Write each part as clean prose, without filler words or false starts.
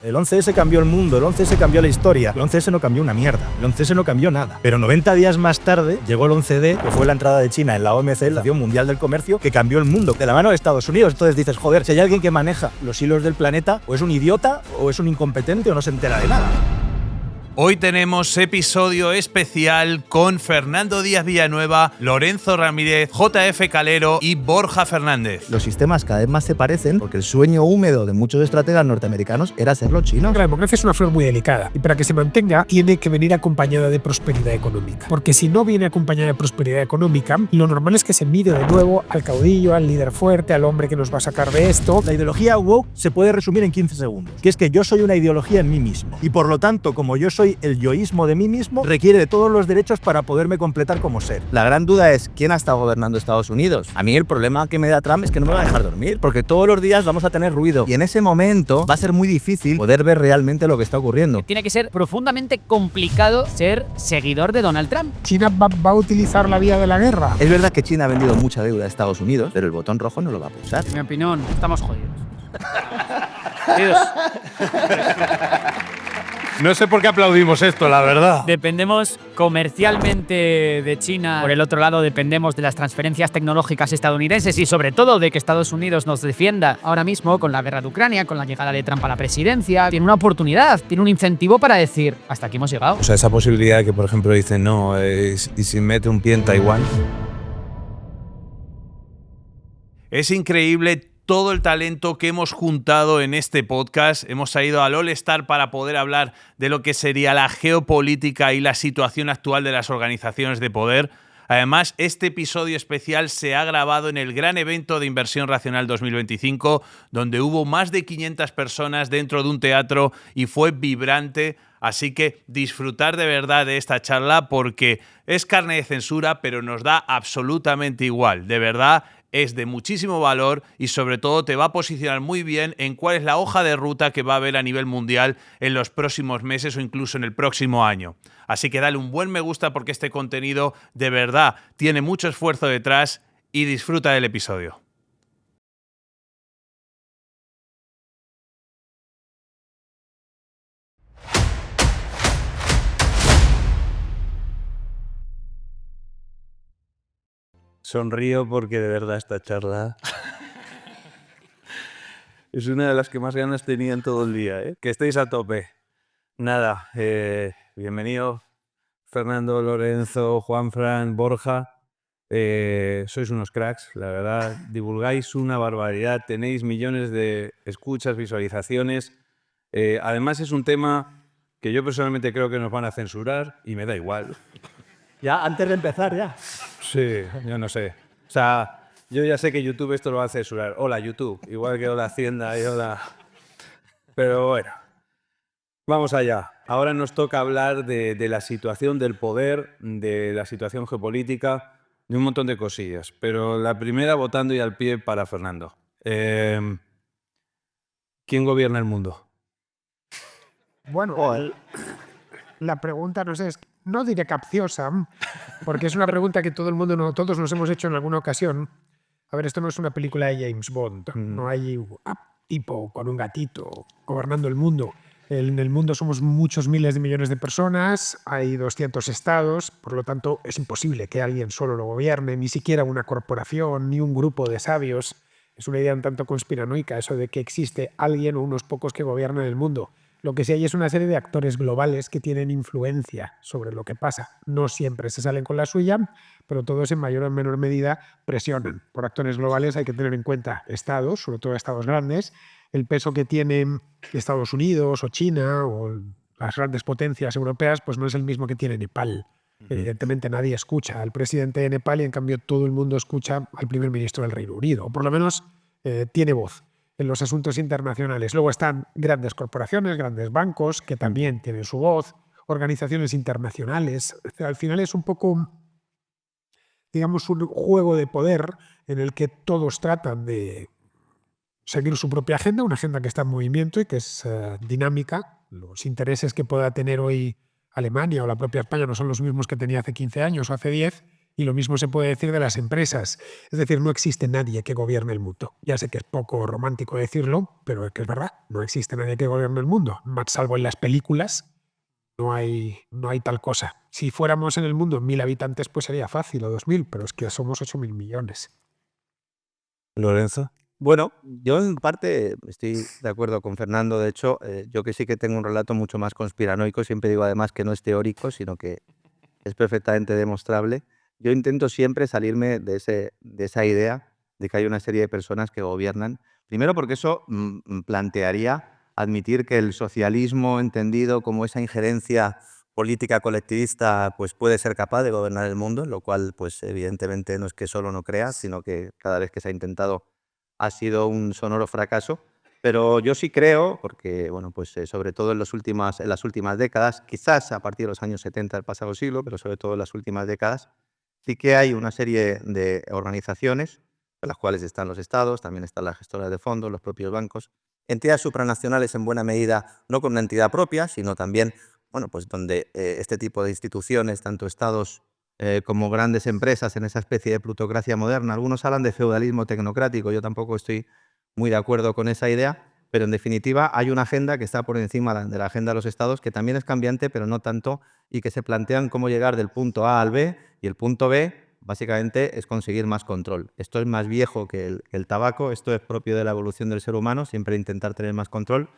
El 11S cambió el mundo, el 11S cambió la historia. El 11S no cambió una mierda, el 11S no cambió nada. Pero 90 días más tarde llegó el 11D, que fue la entrada de China en la OMC, la Organización Mundial del Comercio, que cambió el mundo, de la mano de Estados Unidos. Entonces dices, joder, si hay alguien que maneja los hilos del planeta, o es un idiota, o es un incompetente, o no se entera de nada. Hoy tenemos episodio especial con Fernando Díaz Villanueva, Lorenzo Ramírez, JF Calero y Borja Fernández. Los sistemas cada vez más se parecen porque el sueño húmedo de muchos estrategas norteamericanos era hacerlo chino. La democracia es una flor muy delicada y para que se mantenga tiene que venir acompañada de prosperidad económica. Porque si no viene acompañada de prosperidad económica, lo normal es que se mire de nuevo al caudillo, al líder fuerte, al hombre que nos va a sacar de esto. La ideología woke se puede resumir en 15 segundos, que es que yo soy una ideología en mí mismo. Y por lo tanto, como yo soy el yoísmo de mí mismo, requiere de todos los derechos para poderme completar como ser. La gran duda es, ¿quién ha estado gobernando Estados Unidos? A mí el problema que me da Trump es que no me va a dejar dormir, porque todos los días vamos a tener ruido. Y en ese momento va a ser muy difícil poder ver realmente lo que está ocurriendo. Tiene que ser profundamente complicado ser seguidor de Donald Trump. China va a utilizar la vía de la guerra. Es verdad que China ha vendido mucha deuda a Estados Unidos, pero el botón rojo no lo va a pulsar. En mi opinión, estamos jodidos. Jodidos. No sé por qué aplaudimos esto, la verdad. Dependemos comercialmente de China. Por el otro lado, dependemos de las transferencias tecnológicas estadounidenses y sobre todo de que Estados Unidos nos defienda ahora mismo con la guerra de Ucrania, con la llegada de Trump a la presidencia. Tiene una oportunidad, tiene un incentivo para decir, hasta aquí hemos llegado. O sea, esa posibilidad de que, por ejemplo, dicen, no, y si mete un pie en Taiwán. Es increíble todo el talento que hemos juntado en este podcast. Hemos ido al All Star para poder hablar de lo que sería la geopolítica y la situación actual de las organizaciones de poder. Además, este episodio especial se ha grabado en el gran evento de Inversión Racional 2025, donde hubo más de 500 personas dentro de un teatro y fue vibrante. Así que disfrutar de verdad de esta charla porque es carne de censura, pero nos da absolutamente igual. De verdad, es de muchísimo valor y sobre todo te va a posicionar muy bien en cuál es la hoja de ruta que va a haber a nivel mundial en los próximos meses o incluso en el próximo año. Así que dale un buen me gusta porque este contenido de verdad tiene mucho esfuerzo detrás y disfruta del episodio. Sonrío porque de verdad esta charla es una de las que más ganas tenía en todo el día, ¿eh? Que estéis a tope. Nada, bienvenido Fernando, Lorenzo, Juanfran, Borja. Sois unos cracks, la verdad. Divulgáis una barbaridad, tenéis millones de escuchas, visualizaciones. Además es un tema que yo personalmente creo que nos van a censurar y me da igual. Ya, antes de empezar, ya. Sí, yo no sé. O sea, yo ya sé que YouTube esto lo va a censurar. Hola, YouTube. Igual que hola, Hacienda y hola... Pero bueno, vamos allá. Ahora nos toca hablar de la situación del poder, de la situación geopolítica, de un montón de cosillas. Pero la primera, votando y al pie para Fernando. ¿Quién gobierna el mundo? Bueno, la pregunta no diré capciosa, porque es una pregunta que todo el mundo, todos nos hemos hecho en alguna ocasión. A ver, esto no es una película de James Bond. No hay un tipo con un gatito gobernando el mundo. En el mundo somos muchos miles de millones de personas, hay 200 estados, por lo tanto es imposible que alguien solo lo gobierne, ni siquiera una corporación, ni un grupo de sabios. Es una idea un tanto conspiranoica eso de que existe alguien o unos pocos que gobiernan el mundo. Lo que sí hay es una serie de actores globales que tienen influencia sobre lo que pasa. No siempre se salen con la suya, pero todos en mayor o menor medida presionan. Por actores globales hay que tener en cuenta estados, sobre todo estados grandes, el peso que tienen Estados Unidos o China o las grandes potencias europeas, pues no es el mismo que tiene Nepal. Evidentemente nadie escucha al presidente de Nepal y en cambio todo el mundo escucha al primer ministro del Reino Unido, o por lo menos tiene voz en los asuntos internacionales. Luego están grandes corporaciones, grandes bancos, que también tienen su voz, organizaciones internacionales. Al final es un poco, digamos, un juego de poder en el que todos tratan de seguir su propia agenda, una agenda que está en movimiento y que es dinámica. Los intereses que pueda tener hoy Alemania o la propia España no son los mismos que tenía hace 15 años o hace 10, Y lo mismo se puede decir de las empresas. Es decir, no existe nadie que gobierne el mundo. Ya sé que es poco romántico decirlo, pero es que es verdad. No existe nadie que gobierne el mundo. Más salvo en las películas, no hay tal cosa. Si fuéramos en el mundo 1000 habitantes, pues sería fácil, o 2000, pero es que somos 8000 millones. Lorenzo. Bueno, yo en parte estoy de acuerdo con Fernando. De hecho, yo que sí que tengo un relato mucho más conspiranoico, siempre digo además que no es teórico, sino que es perfectamente demostrable. Yo intento siempre salirme de esa idea de que hay una serie de personas que gobiernan. Primero porque eso plantearía admitir que el socialismo entendido como esa injerencia política colectivista pues puede ser capaz de gobernar el mundo, lo cual pues evidentemente no es que solo no crea, sino que cada vez que se ha intentado ha sido un sonoro fracaso. Pero yo sí creo, porque bueno, pues sobre todo en las últimas décadas, quizás a partir de los años 70 del pasado siglo, pero sobre todo en las últimas décadas, sí que hay una serie de organizaciones, en las cuales están los estados, también están las gestoras de fondos, los propios bancos, entidades supranacionales en buena medida, no con una entidad propia, sino también, bueno, pues donde este tipo de instituciones, tanto estados como grandes empresas en esa especie de plutocracia moderna, algunos hablan de feudalismo tecnocrático, yo tampoco estoy muy de acuerdo con esa idea, pero en definitiva hay una agenda que está por encima de la agenda de los estados, que también es cambiante, pero no tanto, y que se plantean cómo llegar del punto A al B, y el punto B básicamente es conseguir más control. Esto es más viejo que el tabaco, esto es propio de la evolución del ser humano, siempre intentar tener más control.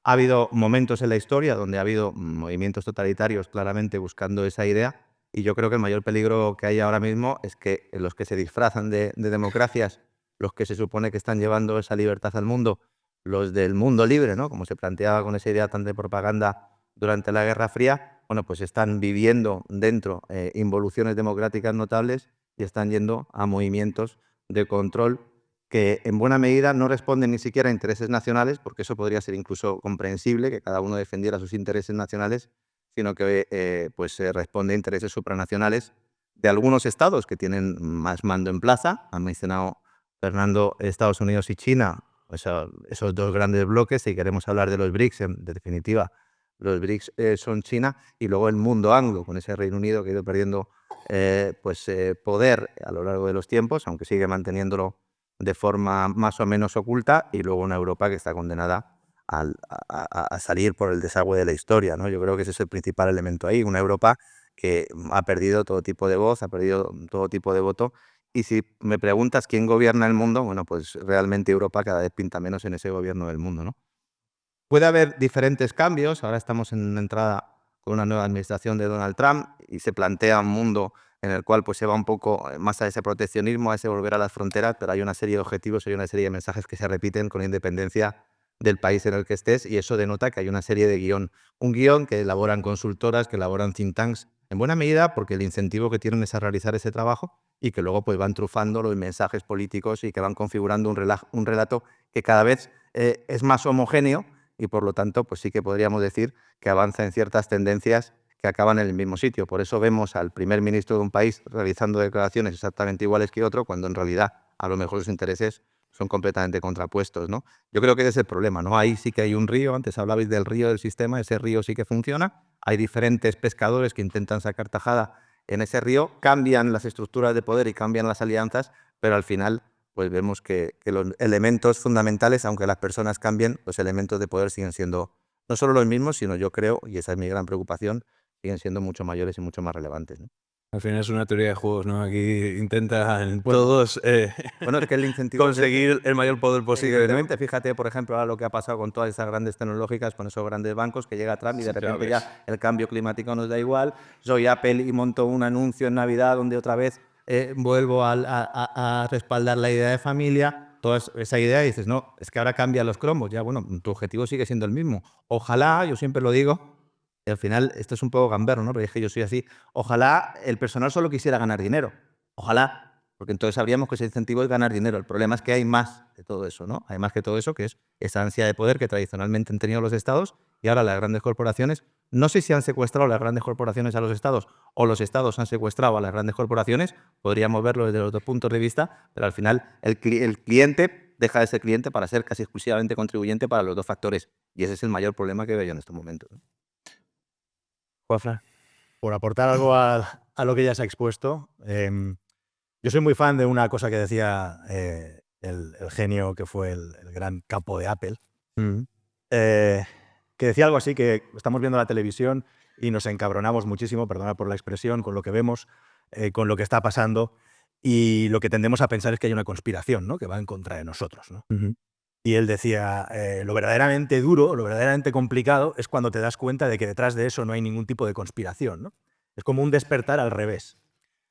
Ha habido momentos en la historia donde ha habido movimientos totalitarios claramente buscando esa idea, y yo creo que el mayor peligro que hay ahora mismo es que los que se disfrazan de democracias, los que se supone que están llevando esa libertad al mundo, los del mundo libre, ¿no? Como se planteaba con esa idea tan de propaganda durante la Guerra Fría, bueno, pues están viviendo dentro involuciones democráticas notables y están yendo a movimientos de control que en buena medida no responden ni siquiera a intereses nacionales, porque eso podría ser incluso comprensible, que cada uno defendiera sus intereses nacionales, sino que responde a intereses supranacionales de algunos estados que tienen más mando en plaza. Han mencionado Fernando Estados Unidos y China, esos dos grandes bloques. Si queremos hablar de los BRICS, en definitiva, los BRICS son China, y luego el mundo anglo, con ese Reino Unido que ha ido perdiendo poder a lo largo de los tiempos, aunque sigue manteniéndolo de forma más o menos oculta, y luego una Europa que está condenada a salir por el desagüe de la historia, ¿no? Yo creo que ese es el principal elemento ahí, una Europa que ha perdido todo tipo de voz, ha perdido todo tipo de voto. Y si me preguntas quién gobierna el mundo, bueno, pues realmente Europa cada vez pinta menos en ese gobierno del mundo, ¿no? Puede haber diferentes cambios. Ahora estamos en una entrada con una nueva administración de Donald Trump y se plantea un mundo en el cual pues, se va un poco más a ese proteccionismo, a ese volver a las fronteras, pero hay una serie de objetivos, hay una serie de mensajes que se repiten con independencia del país en el que estés, y eso denota que hay una serie de guión. Un guión que elaboran consultoras, que elaboran think tanks, en buena medida porque el incentivo que tienen es a realizar ese trabajo, y que luego pues, van trufando los mensajes políticos y que van configurando un relato que cada vez es más homogéneo, y por lo tanto pues sí que podríamos decir que avanza en ciertas tendencias que acaban en el mismo sitio. Por eso vemos al primer ministro de un país realizando declaraciones exactamente iguales que otro, cuando en realidad a lo mejor los intereses son completamente contrapuestos, ¿no? Yo creo que ese es el problema, ¿no? Ahí sí que hay un río, antes hablabais del río del sistema, ese río sí que funciona, hay diferentes pescadores que intentan sacar tajada en ese río, cambian las estructuras de poder y cambian las alianzas, pero al final pues vemos que los elementos fundamentales, aunque las personas cambien, los elementos de poder siguen siendo no solo los mismos, sino yo creo, y esa es mi gran preocupación, siguen siendo mucho mayores y mucho más relevantes, ¿no? Al final es una teoría de juegos, ¿no? Aquí intentan todos Bueno, es que el incentivo conseguir el mayor poder posible, ¿no? evidentemente, fíjate, por ejemplo, ahora lo que ha pasado con todas esas grandes tecnológicas, con esos grandes bancos, que llega Trump y de repente ya el cambio climático nos da igual. Soy Apple y monto un anuncio en Navidad donde otra vez vuelvo a respaldar la idea de familia. Toda esa idea y dices, no, es que ahora cambian los cromos. Ya, bueno, tu objetivo sigue siendo el mismo. Ojalá, yo siempre lo digo, y al final esto es un poco gamberro, ¿no? Pero es que yo soy así. Ojalá el personal solo quisiera ganar dinero. Ojalá, porque entonces sabríamos que ese incentivo es ganar dinero. El problema es que hay más de todo eso, ¿no? Hay más que todo eso, que es esa ansia de poder que tradicionalmente han tenido los estados, y ahora las grandes corporaciones, no sé si han secuestrado las grandes corporaciones a los estados o los estados han secuestrado a las grandes corporaciones, podríamos verlo desde los dos puntos de vista, pero al final el cliente deja de ser cliente para ser casi exclusivamente contribuyente para los dos factores, y ese es el mayor problema que veo yo en estos momentos, ¿no? Juanfran. Por aportar algo a a lo que ya se ha expuesto. Yo soy muy fan de una cosa que decía el genio que fue el gran capo de Apple, que decía algo así, que estamos viendo la televisión y nos encabronamos muchísimo, perdona por la expresión, con lo que vemos, con lo que está pasando, y lo que tendemos a pensar es que hay una conspiración, ¿no?, que va en contra de nosotros, ¿no? Y él decía, lo verdaderamente duro, lo verdaderamente complicado es cuando te das cuenta de que detrás de eso no hay ningún tipo de conspiración, ¿no? Es como un despertar al revés.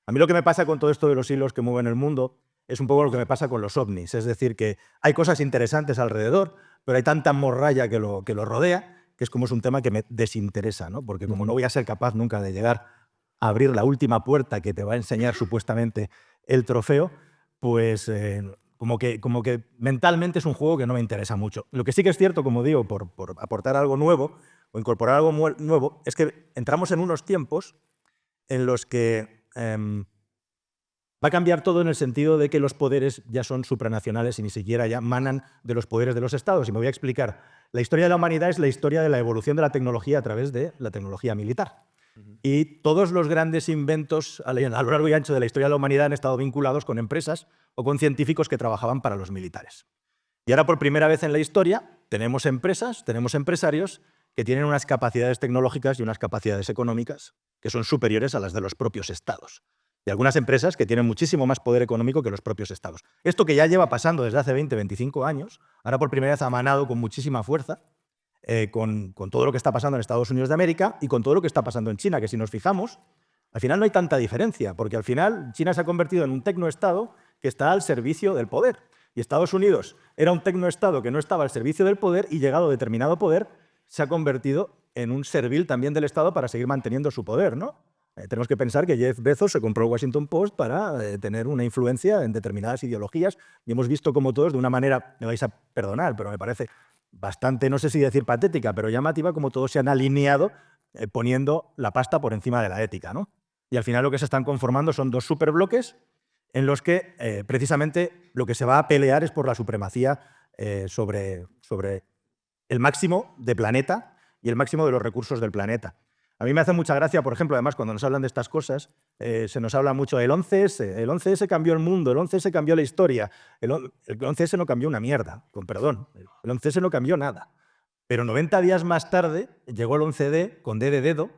A mí lo que me pasa con todo esto de los hilos que mueven el mundo es un poco lo que me pasa con los ovnis. Es decir, que hay cosas interesantes alrededor, pero hay tanta morralla que lo rodea, que es como es un tema que me desinteresa, ¿no? Porque como no voy a ser capaz nunca de llegar a abrir la última puerta que te va a enseñar supuestamente el trofeo, pues como que mentalmente es un juego que no me interesa mucho. Lo que sí que es cierto, como digo, por aportar algo nuevo o incorporar algo nuevo, es que entramos en unos tiempos en los que va a cambiar todo en el sentido de que los poderes ya son supranacionales y ni siquiera ya manan de los poderes de los estados. Y me voy a explicar. La historia de la humanidad es la historia de la evolución de la tecnología a través de la tecnología militar. Y todos los grandes inventos a lo largo y ancho de la historia de la humanidad han estado vinculados con empresas o con científicos que trabajaban para los militares. Y ahora, por primera vez en la historia, tenemos empresas, tenemos empresarios que tienen unas capacidades tecnológicas y unas capacidades económicas que son superiores a las de los propios estados. Y algunas empresas que tienen muchísimo más poder económico que los propios estados. Esto que ya lleva pasando desde hace 20, 25 años, ahora por primera vez ha manado con muchísima fuerza con todo lo que está pasando en Estados Unidos de América y con todo lo que está pasando en China, que si nos fijamos, al final no hay tanta diferencia, porque al final China se ha convertido en un tecnoestado que está al servicio del poder. Y Estados Unidos era un tecnoestado que no estaba al servicio del poder y, llegado a determinado poder, se ha convertido en un servil también del Estado para seguir manteniendo su poder, ¿no? Tenemos que pensar que Jeff Bezos se compró el Washington Post para tener una influencia en determinadas ideologías y hemos visto cómo todos, de una manera, me vais a perdonar, pero me parece bastante, no sé si decir patética, pero llamativa, como todos se han alineado poniendo la pasta por encima de la ética, ¿no? Y al final lo que se están conformando son dos superbloques en los que precisamente lo que se va a pelear es por la supremacía sobre el máximo de planeta y el máximo de los recursos del planeta. A mí me hace mucha gracia, por ejemplo, además, cuando nos hablan de estas cosas, se nos habla mucho del 11S. El 11S cambió el mundo, el 11S cambió la historia. El 11S no cambió una mierda, con perdón. El 11S no cambió nada. Pero 90 días más tarde llegó el 11D, con D de dedo,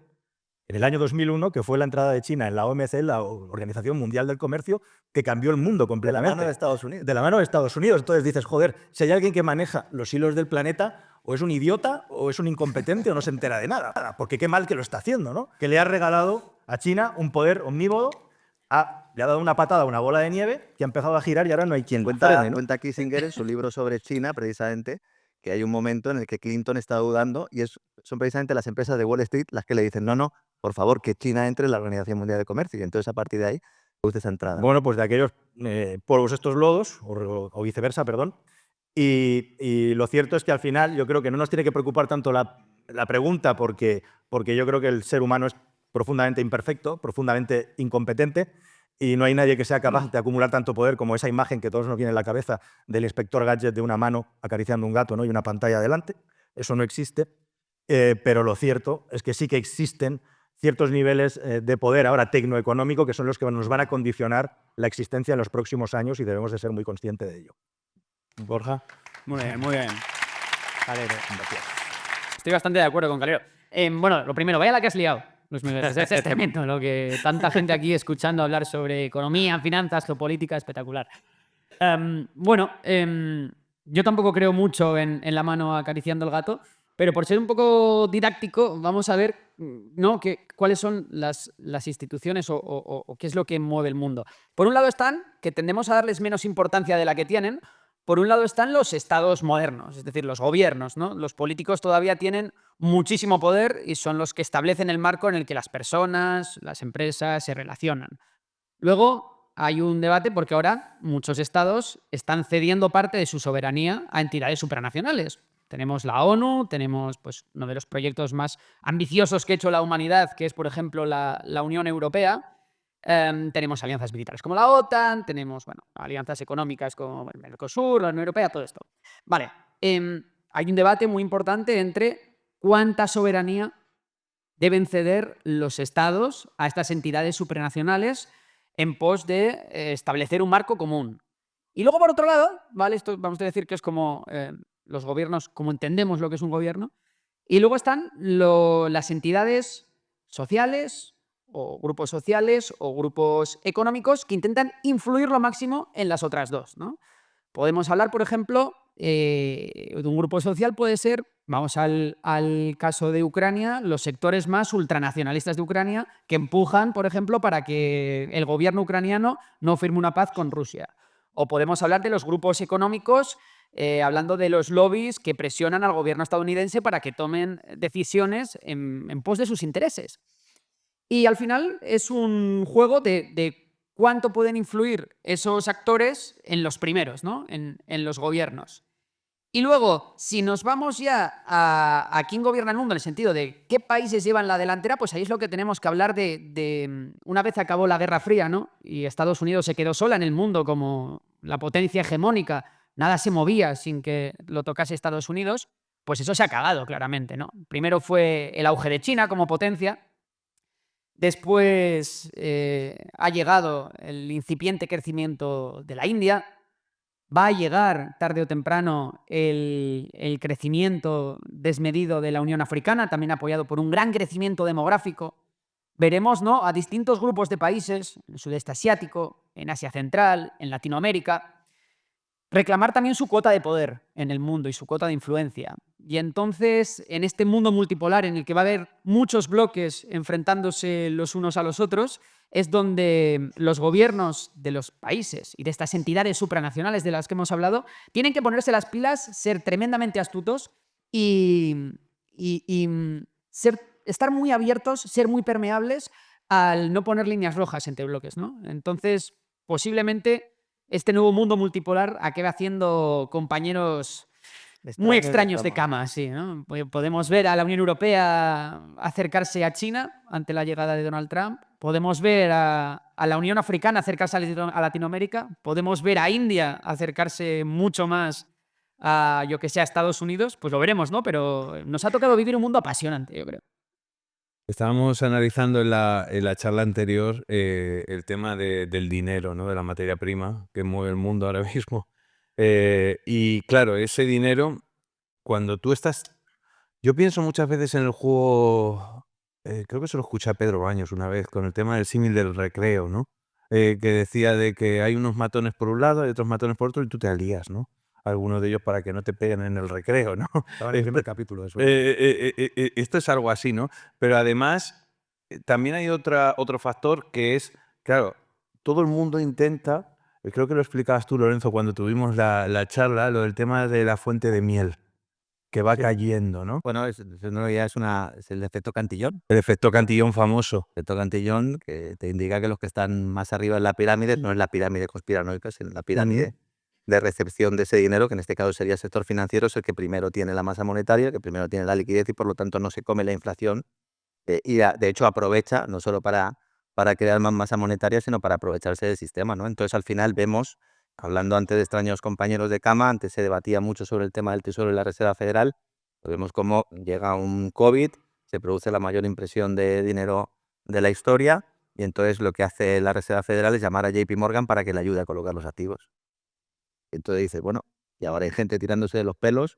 en el año 2001, que fue la entrada de China en la OMC, la Organización Mundial del Comercio, que cambió el mundo completamente. De la mano de Estados Unidos. De la mano de Estados Unidos. Entonces dices, joder, si hay alguien que maneja los hilos del planeta, o es un idiota, o es un incompetente, o no se entera de nada. Porque qué mal que lo está haciendo, ¿no? Que le ha regalado a China un poder omnívodo, le ha dado una patada a una bola de nieve que ha empezado a girar y ahora no hay quien frene, ¿no? Cuenta Kissinger en su libro sobre China, precisamente, que hay un momento en el que Clinton está dudando y son precisamente las empresas de Wall Street las que le dicen no, por favor, que China entre en la Organización Mundial de Comercio. Y entonces, a partir de ahí, produce esa entrada. Bueno, pues de aquellos polvos estos lodos, o viceversa, perdón. Y lo cierto es que al final yo creo que no nos tiene que preocupar tanto la pregunta, porque yo creo que el ser humano es profundamente imperfecto, profundamente incompetente, y no hay nadie que sea capaz de acumular tanto poder como esa imagen que todos nos viene en la cabeza del inspector Gadget de una mano acariciando un gato, ¿no?, y una pantalla delante. Eso no existe, pero lo cierto es que sí que existen ciertos niveles de poder ahora tecnoeconómico que son los que nos van a condicionar la existencia en los próximos años y debemos de ser muy conscientes de ello. Borja. Muy bien, muy bien. Calero. Estoy bastante de acuerdo con Calero. Bueno, lo primero, vaya la que has liado. Es tremendo lo que tanta gente aquí escuchando hablar sobre economía, finanzas, geopolítica, espectacular. Yo tampoco creo mucho en la mano acariciando el gato, pero por ser un poco didáctico, vamos a ver, ¿no?, cuáles son las instituciones o qué es lo que mueve el mundo. Por un lado están, que tendemos a darles menos importancia de la que tienen. Por un lado están los estados modernos, es decir, los gobiernos, ¿no? Los políticos todavía tienen muchísimo poder y son los que establecen el marco en el que las personas, las empresas se relacionan. Luego hay un debate porque ahora muchos estados están cediendo parte de su soberanía a entidades supranacionales. Tenemos la ONU, tenemos pues, uno de los proyectos más ambiciosos que ha hecho la humanidad, que es, por ejemplo, la Unión Europea. Tenemos alianzas militares como la OTAN, tenemos alianzas económicas como el Mercosur, la Unión Europea, todo esto. Vale, hay un debate muy importante entre cuánta soberanía deben ceder los estados a estas entidades supranacionales en pos de establecer un marco común. Y luego, por otro lado, ¿vale? Esto vamos a decir que es como los gobiernos, como entendemos lo que es un gobierno. Y luego están las entidades sociales o grupos económicos que intentan influir lo máximo en las otras dos, ¿no? Podemos hablar, por ejemplo, de un grupo social puede ser, vamos al caso de Ucrania, los sectores más ultranacionalistas de Ucrania que empujan, por ejemplo, para que el gobierno ucraniano no firme una paz con Rusia. O podemos hablar de los grupos económicos, hablando de los lobbies que presionan al gobierno estadounidense para que tomen decisiones en pos de sus intereses. Y al final es un juego de cuánto pueden influir esos actores en los primeros, ¿no? En los gobiernos. Y luego, si nos vamos ya a quién gobierna el mundo, en el sentido de qué países llevan la delantera, pues ahí es lo que tenemos que hablar de una vez acabó la Guerra Fría, ¿no? Y Estados Unidos se quedó sola en el mundo como la potencia hegemónica, nada se movía sin que lo tocase Estados Unidos, pues eso se ha acabado claramente, ¿no? Primero fue el auge de China como potencia, después ha llegado el incipiente crecimiento de la India. Va a llegar tarde o temprano el crecimiento desmedido de la Unión Africana, también apoyado por un gran crecimiento demográfico. Veremos, ¿no?, a distintos grupos de países, en el sudeste asiático, en Asia Central, en Latinoamérica, reclamar también su cuota de poder en el mundo y su cuota de influencia. Y entonces, en este mundo multipolar en el que va a haber muchos bloques enfrentándose los unos a los otros, es donde los gobiernos de los países y de estas entidades supranacionales de las que hemos hablado tienen que ponerse las pilas, ser tremendamente astutos y estar muy abiertos, ser muy permeables al no poner líneas rojas entre bloques, ¿no? Entonces, posiblemente este nuevo mundo multipolar acabe haciendo compañeros muy extraños de cama, sí, ¿no? Podemos ver a la Unión Europea acercarse a China ante la llegada de Donald Trump. Podemos ver a la Unión Africana acercarse a Latinoamérica. Podemos ver a India acercarse mucho más a, yo que sé, a Estados Unidos. Pues lo veremos, ¿no? Pero nos ha tocado vivir un mundo apasionante, yo creo. Estábamos analizando en la charla anterior el tema del dinero, ¿no? De la materia prima que mueve el mundo ahora mismo. Y claro, ese dinero, cuando tú estás... Yo pienso muchas veces en el juego, creo que se lo escuché a Pedro Baños una vez, con el tema del símil del recreo, ¿no? Que decía de que hay unos matones por un lado, hay otros matones por otro y tú te alías, ¿no? Algunos de ellos para que no te peguen en el recreo, ¿no? Estaba en el primer capítulo de eso. Esto es algo así, ¿no? Pero además, también hay otro factor que es, claro, todo el mundo intenta, creo que lo explicabas tú, Lorenzo, cuando tuvimos la charla, lo del tema de la fuente de miel, que va cayendo, ¿no? Bueno, eso ya es el efecto Cantillón. El efecto Cantillón famoso. El efecto Cantillón que te indica que los que están más arriba en la pirámide no es la pirámide conspiranoica, sino la pirámide de recepción de ese dinero, que en este caso sería el sector financiero, es el que primero tiene la masa monetaria, el que primero tiene la liquidez y por lo tanto no se come la inflación y de hecho aprovecha no solo para crear más masa monetaria, sino para aprovecharse del sistema, ¿no? Entonces al final vemos, hablando antes de extraños compañeros de cama, antes se debatía mucho sobre el tema del Tesoro y la Reserva Federal, pues vemos cómo llega un COVID, se produce la mayor impresión de dinero de la historia y entonces lo que hace la Reserva Federal es llamar a JP Morgan para que le ayude a colocar los activos. Entonces dices, bueno, y ahora hay gente tirándose de los pelos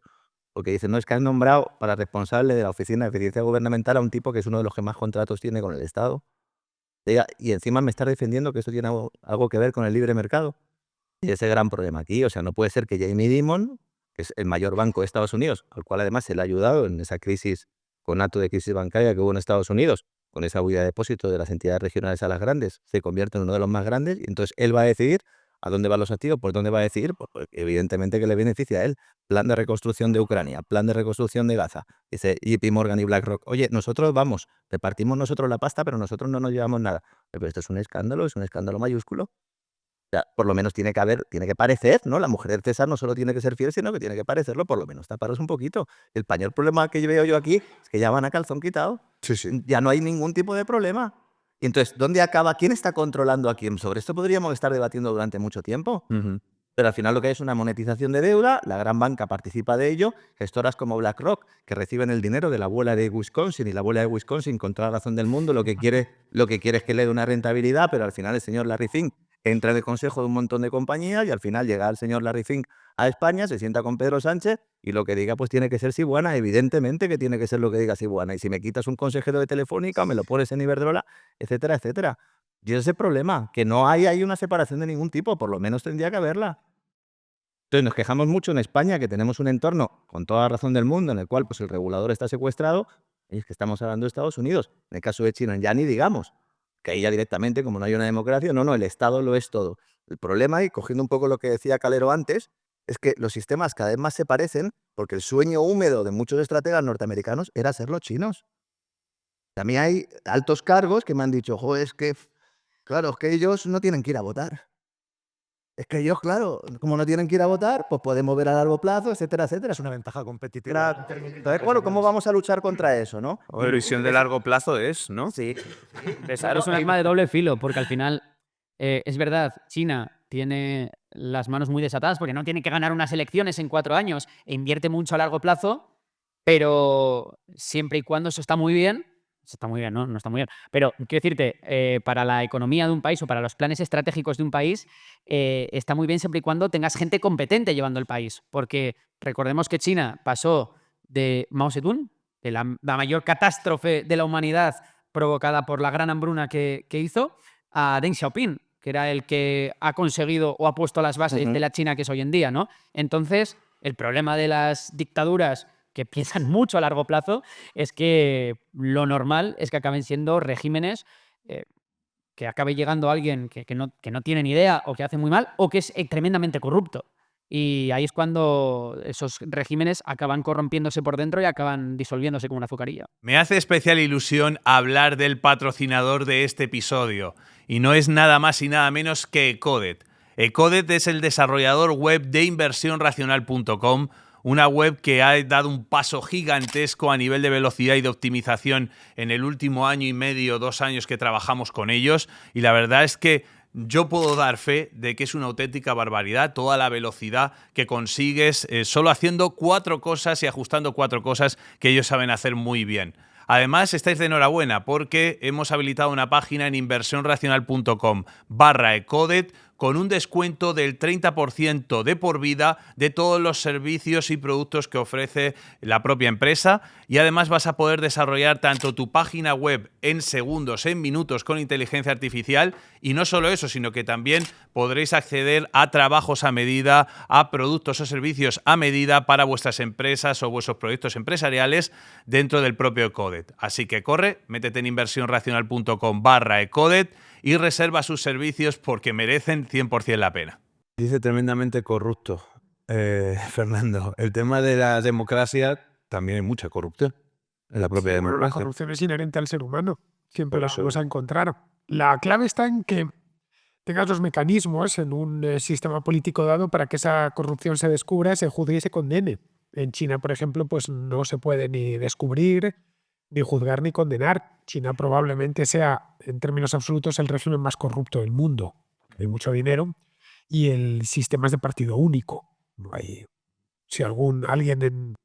porque dice, no, es que han nombrado para responsable de la Oficina de Eficiencia Gubernamental a un tipo que es uno de los que más contratos tiene con el Estado. Y encima me está defendiendo que esto tiene algo que ver con el libre mercado. Y ese gran problema aquí, o sea, no puede ser que Jamie Dimon, que es el mayor banco de Estados Unidos, al cual además se le ha ayudado en esa crisis, conato de crisis bancaria que hubo en Estados Unidos, con esa huida de depósito de las entidades regionales a las grandes, se convierte en uno de los más grandes y entonces él va a decidir a dónde van los activos, por dónde va a decidir, pues evidentemente que le beneficia a él. Plan de reconstrucción de Ucrania, plan de reconstrucción de Gaza. Dice JP Morgan y BlackRock, oye, nosotros vamos, repartimos nosotros la pasta, pero nosotros no nos llevamos nada. Pero esto es un escándalo mayúsculo. O sea, por lo menos tiene que parecer, ¿no? La mujer del César no solo tiene que ser fiel, sino que tiene que parecerlo, por lo menos taparos un poquito. El mayor problema que veo yo aquí es que ya van a calzón quitado. Sí, sí. Ya no hay ningún tipo de problema. Y entonces, ¿dónde acaba? ¿Quién está controlando a quién? Sobre esto podríamos estar debatiendo durante mucho tiempo. Pero al final lo que hay es una monetización de deuda, la gran banca participa de ello, gestoras como BlackRock, que reciben el dinero de la abuela de Wisconsin, y la abuela de Wisconsin, con toda la razón del mundo, lo que quiere es que le dé una rentabilidad, pero al final el señor Larry Fink entra en el consejo de un montón de compañías y al final llega el señor Larry Fink a España, se sienta con Pedro Sánchez y lo que diga pues tiene que ser Sibuana, evidentemente que tiene que ser lo que diga Sibuana. Y si me quitas un consejero de Telefónica, me lo pones en Iberdrola, etcétera, etcétera. Y ese es el problema, que no hay una separación de ningún tipo, por lo menos tendría que haberla. Entonces nos quejamos mucho en España que tenemos un entorno, con toda la razón del mundo, en el cual pues, el regulador está secuestrado, y es que estamos hablando de Estados Unidos. En el caso de China ya ni digamos, que ahí ya directamente, como no hay una democracia, no, el Estado lo es todo. El problema, y cogiendo un poco lo que decía Calero antes, es que los sistemas cada vez más se parecen porque el sueño húmedo de muchos estrategas norteamericanos era ser los chinos. También hay altos cargos que me han dicho, joder, claro, es que ellos no tienen que ir a votar. Es que ellos, claro, como no tienen que ir a votar, pues podemos ver a largo plazo, etcétera, etcétera. Es una ventaja competitiva. Entonces, bueno, ¿cómo vamos a luchar contra eso, no? La visión de largo plazo es, ¿no? Sí. Claro, es un arma de doble filo, porque al final, es verdad, China tiene las manos muy desatadas porque no tiene que ganar unas elecciones en 4 años e invierte mucho a largo plazo, pero siempre y cuando eso está muy bien, ¿no? No está muy bien. Pero quiero decirte, para la economía de un país o para los planes estratégicos de un país, está muy bien siempre y cuando tengas gente competente llevando el país. Porque recordemos que China pasó de Mao Zedong, de la mayor catástrofe de la humanidad provocada por la gran hambruna que hizo, a Deng Xiaoping, que era el que ha conseguido o ha puesto las bases de la China que es hoy en día, ¿no? Entonces, el problema de las dictaduras que piensan mucho a largo plazo es que lo normal es que acaben siendo regímenes que acabe llegando alguien que no tiene ni idea o que hace muy mal o que es tremendamente corrupto. Y ahí es cuando esos regímenes acaban corrompiéndose por dentro y acaban disolviéndose como una azucarilla. Me hace especial ilusión hablar del patrocinador de este episodio, y no es nada más y nada menos que Ecodet. Ecodet es el desarrollador web de inversionracional.com, una web que ha dado un paso gigantesco a nivel de velocidad y de optimización en el último año y medio, 2 años que trabajamos con ellos, y la verdad es que yo puedo dar fe de que es una auténtica barbaridad toda la velocidad que consigues solo haciendo 4 cosas y ajustando 4 cosas que ellos saben hacer muy bien. Además, estáis de enhorabuena porque hemos habilitado una página en inversionracional.com/ecodet con un descuento del 30% de por vida de todos los servicios y productos que ofrece la propia empresa, y además vas a poder desarrollar tanto tu página web en segundos, en minutos con inteligencia artificial, y no solo eso, sino que también podréis acceder a trabajos a medida, a productos o servicios a medida para vuestras empresas o vuestros proyectos empresariales dentro del propio Ecodet. Así que corre, métete en inversionracional.com/ecodet y reserva sus servicios porque merecen 100% la pena. Dice tremendamente corrupto, Fernando. El tema de la democracia, también hay mucha corrupción en la propia Bueno, la democracia. corrupción es inherente al ser humano. Siempre Por la eso. vamos a encontrar. La clave está en que tengas los mecanismos en un sistema político dado para que esa corrupción se descubra, se juzgue y se condene. En China, por ejemplo, pues no se puede ni descubrir, ni juzgar, ni condenar. China probablemente sea, en términos absolutos, el régimen más corrupto del mundo. Hay mucho dinero y el sistema es de partido único. No hay, si alguien en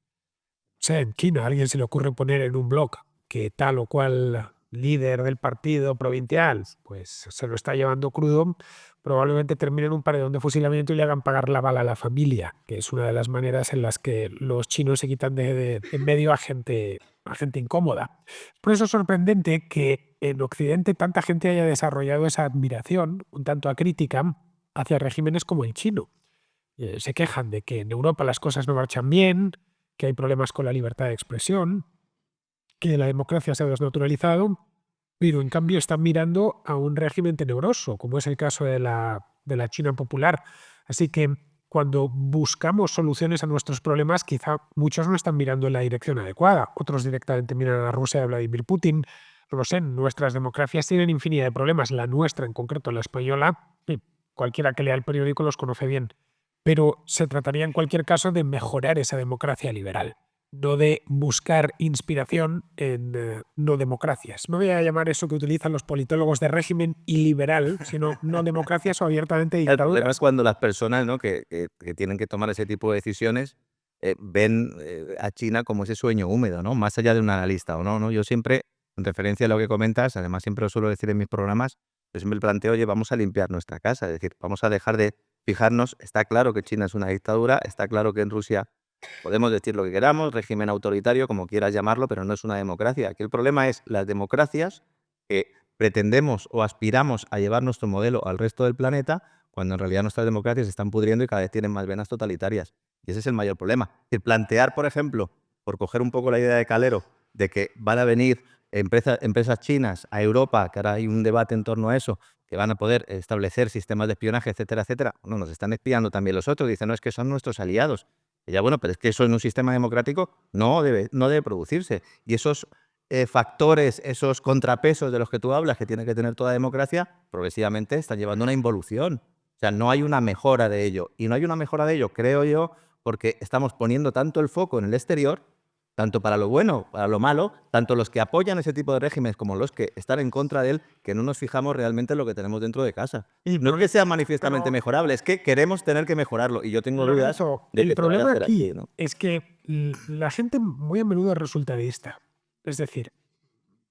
China, a alguien se le ocurre poner en un blog que tal o cual líder del partido provincial pues se lo está llevando crudo, probablemente termine en un paredón de fusilamiento y le hagan pagar la bala a la familia, que es una de las maneras en las que los chinos se quitan de en medio a gente incómoda. Por eso es sorprendente que en Occidente tanta gente haya desarrollado esa admiración, un tanto acrítica, hacia regímenes como el chino. Se quejan de que en Europa las cosas no marchan bien, que hay problemas con la libertad de expresión, que la democracia se ha desnaturalizado, pero en cambio están mirando a un régimen tenebroso, como es el caso de la China popular. Así que cuando buscamos soluciones a nuestros problemas, quizá muchos no están mirando en la dirección adecuada, otros directamente miran a la Rusia de Vladimir Putin. No lo sé, nuestras democracias tienen infinidad de problemas, la nuestra en concreto, la española, cualquiera que lea el periódico los conoce bien. Pero se trataría en cualquier caso de mejorar esa democracia liberal, no de buscar inspiración en no democracias. No voy a llamar eso que utilizan los politólogos de régimen iliberal, sino no democracias o abiertamente El problema es dictaduras. cuando las personas, ¿no? que tienen que tomar ese tipo de decisiones ven a China como ese sueño húmedo, ¿no? Más allá de un analista o no, ¿no? Yo siempre, en referencia a lo que comentas, además siempre lo suelo decir en mis programas, yo siempre planteo, oye, vamos a limpiar nuestra casa, es decir, vamos a dejar de fijarnos, está claro que China es una dictadura, está claro que en Rusia podemos decir lo que queramos, régimen autoritario, como quieras llamarlo, pero no es una democracia. Aquí el problema es las democracias que pretendemos o aspiramos a llevar nuestro modelo al resto del planeta, cuando en realidad nuestras democracias se están pudriendo y cada vez tienen más venas totalitarias. Y ese es el mayor problema. Que plantear, por ejemplo, por coger un poco la idea de Calero, de que van a venir empresas chinas a Europa, que ahora hay un debate en torno a eso, que van a poder establecer sistemas de espionaje, etcétera, etcétera. Bueno, nos están espiando también los otros. Dicen, no, es que son nuestros aliados. Y ya, bueno, pero es que eso en un sistema democrático no debe producirse. Y esos factores, esos contrapesos de los que tú hablas, que tiene que tener toda democracia, progresivamente están llevando a una involución. O sea, no hay una mejora de ello. Y no hay una mejora de ello, creo yo, porque estamos poniendo tanto el foco en el exterior, tanto para lo bueno, para lo malo, tanto los que apoyan ese tipo de regímenes como los que están en contra de él, que no nos fijamos realmente en lo que tenemos dentro de casa. No es que sea manifiestamente mejorable, es que queremos tener que mejorarlo. Y yo tengo dudas de El que se vaya a problema hacer aquí ¿no? es que la gente muy a menudo es resultadista. Es decir,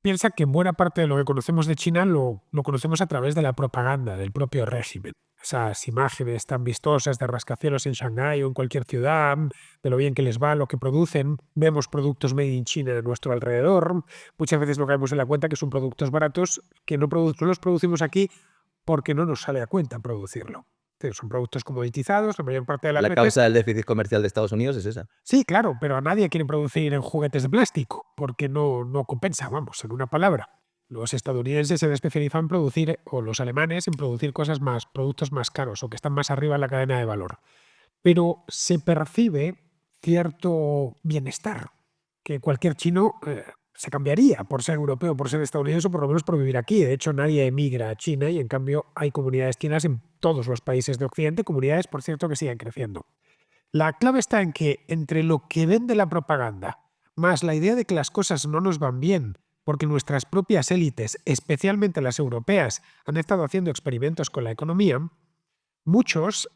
piensa que buena parte de lo que conocemos de China lo conocemos a través de la propaganda del propio régimen. Esas imágenes tan vistosas de rascacielos en Shanghái o en cualquier ciudad, de lo bien que les va, lo que producen. Vemos productos made in China a nuestro alrededor. Muchas veces no caemos en la cuenta que son productos baratos que no los producimos aquí porque no nos sale a cuenta producirlo. Son productos comoditizados, la mayor parte de las La veces. causa del déficit comercial de Estados Unidos es esa. Sí, claro, pero a nadie quiere producir en juguetes de plástico, porque no compensa, vamos, en una palabra. Los estadounidenses se han especializado en producir, o los alemanes, en producir productos más caros o que están más arriba en la cadena de valor. Pero se percibe cierto bienestar, que cualquier chino se cambiaría por ser europeo, por ser estadounidense o por lo menos por vivir aquí. De hecho, nadie emigra a China y en cambio hay comunidades chinas en todos los países de Occidente, comunidades, por cierto, que siguen creciendo. La clave está en que entre lo que vende la propaganda, más la idea de que las cosas no nos van bien, porque nuestras propias élites, especialmente las europeas, han estado haciendo experimentos con la economía, muchos,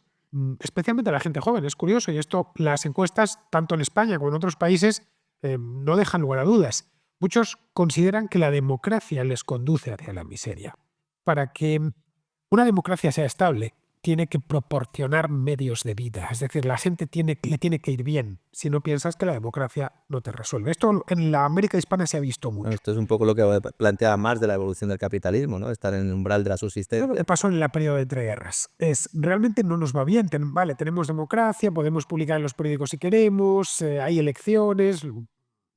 especialmente la gente joven, es curioso, y esto las encuestas, tanto en España como en otros países, no dejan lugar a dudas. Muchos consideran que la democracia les conduce hacia la miseria. Para que una democracia sea estable, tiene que proporcionar medios de vida. Es decir, la gente le tiene que ir bien si no piensas que la democracia no te resuelve. Esto en la América hispana se ha visto mucho. Bueno, esto es un poco lo que plantea más de la evolución del capitalismo, ¿no? Estar en el umbral de la subsistencia. Lo que pasó en la periodo de entreguerras realmente no nos va bien. Vale, tenemos democracia, podemos publicar en los periódicos si queremos, hay elecciones.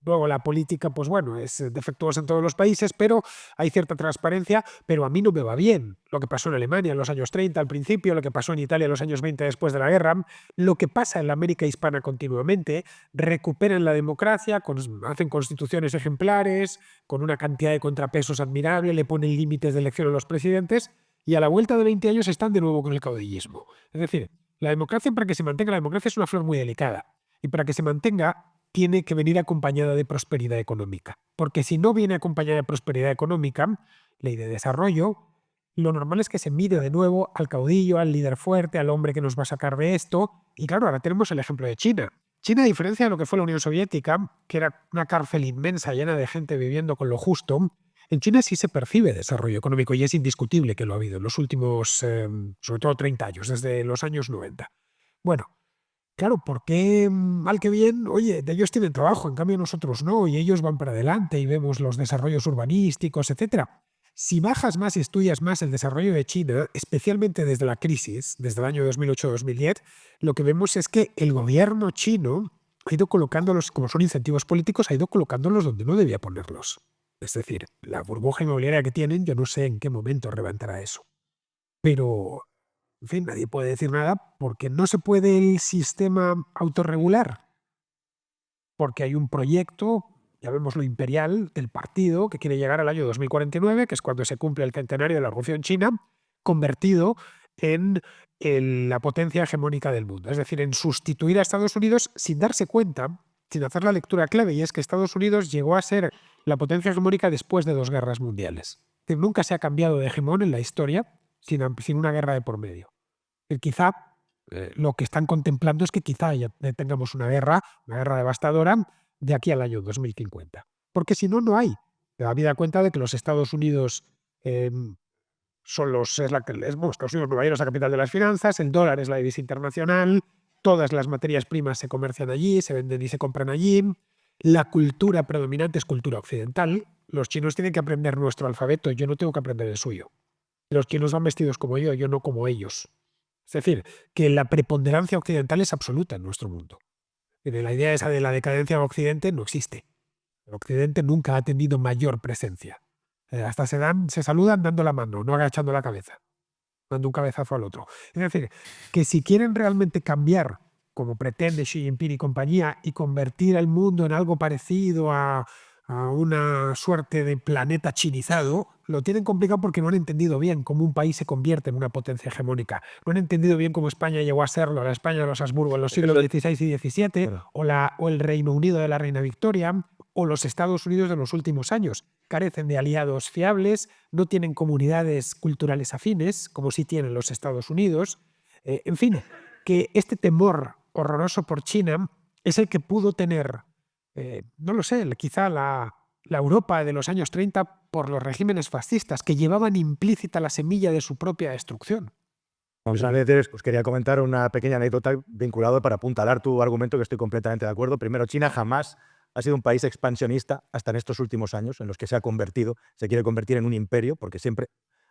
Luego la política, pues bueno, es defectuosa en todos los países, pero hay cierta transparencia, pero a mí no me va bien. Lo que pasó en Alemania en los años 30 al principio, lo que pasó en Italia en los años 20 después de la guerra, lo que pasa en la América hispana continuamente, recuperan la democracia, hacen constituciones ejemplares, con una cantidad de contrapesos admirable, le ponen límites de elección a los presidentes y a la vuelta de 20 años están de nuevo con el caudillismo. Es decir, la democracia, para que se mantenga, la democracia es una flor muy delicada y para que se mantenga tiene que venir acompañada de prosperidad económica. Porque si no viene acompañada de prosperidad económica, ley de desarrollo, lo normal es que se mire de nuevo al caudillo, al líder fuerte, al hombre que nos va a sacar de esto. Y claro, ahora tenemos el ejemplo de China. China, a diferencia de lo que fue la Unión Soviética, que era una cárcel inmensa llena de gente viviendo con lo justo, en China sí se percibe desarrollo económico y es indiscutible que lo ha habido en los últimos, sobre todo 30 años, desde los años 90. Bueno, claro, ¿por qué mal que bien? Oye, ellos tienen trabajo, en cambio nosotros no, y ellos van para adelante y vemos los desarrollos urbanísticos, etc. Si bajas más y estudias más el desarrollo de China, especialmente desde la crisis, desde el año 2008-2010, lo que vemos es que el gobierno chino ha ido colocándolos, como son incentivos políticos, ha ido colocándolos donde no debía ponerlos. Es decir, la burbuja inmobiliaria que tienen, yo no sé en qué momento reventará eso. Pero en fin, nadie puede decir nada porque no se puede el sistema autorregular. Porque hay un proyecto, llamémoslo imperial, del partido que quiere llegar al año 2049, que es cuando se cumple el centenario de la Revolución China, convertido en la potencia hegemónica del mundo. Es decir, en sustituir a Estados Unidos sin darse cuenta sin hacer la lectura clave, y es que Estados Unidos llegó a ser la potencia hegemónica después de 2 guerras mundiales. Es decir, nunca se ha cambiado de hegemón en la historia sin una guerra de por medio. Quizá lo que están contemplando es que quizá ya tengamos una guerra devastadora de aquí al año 2050. Porque si no, no hay. Habida cuenta de que los Estados Unidos Estados Unidos, Nueva York es la capital de las finanzas, el dólar es la divisa internacional, todas las materias primas se comercian allí, se venden y se compran allí. La cultura predominante es cultura occidental. Los chinos tienen que aprender nuestro alfabeto, yo no tengo que aprender el suyo. Los chinos van vestidos como yo no como ellos. Es decir, que la preponderancia occidental es absoluta en nuestro mundo. La idea esa de la decadencia en Occidente no existe. El Occidente nunca ha tenido mayor presencia. Hasta se saludan dando la mano, no agachando la cabeza, dando un cabezazo al otro. Es decir, que si quieren realmente cambiar, como pretende Xi Jinping y compañía, y convertir al mundo en algo parecido a una suerte de planeta chinizado, lo tienen complicado porque no han entendido bien cómo un país se convierte en una potencia hegemónica. No han entendido bien cómo España llegó a serlo, la España de los Habsburgo en los siglos XVI y XVII, claro. o el Reino Unido de la Reina Victoria, o los Estados Unidos de los últimos años. Carecen de aliados fiables, no tienen comunidades culturales afines, como sí tienen los Estados Unidos. En fin, que este temor horroroso por China es el que pudo tener, no lo sé, quizá la Europa de los años 30 por los regímenes fascistas, que llevaban implícita la semilla de su propia destrucción. Vamos a ver, os quería comentar una pequeña anécdota vinculada para apuntalar tu argumento, que estoy completamente de acuerdo. Primero, China jamás ha sido un país expansionista hasta en estos últimos años, en los que se quiere convertir en un imperio, porque siempre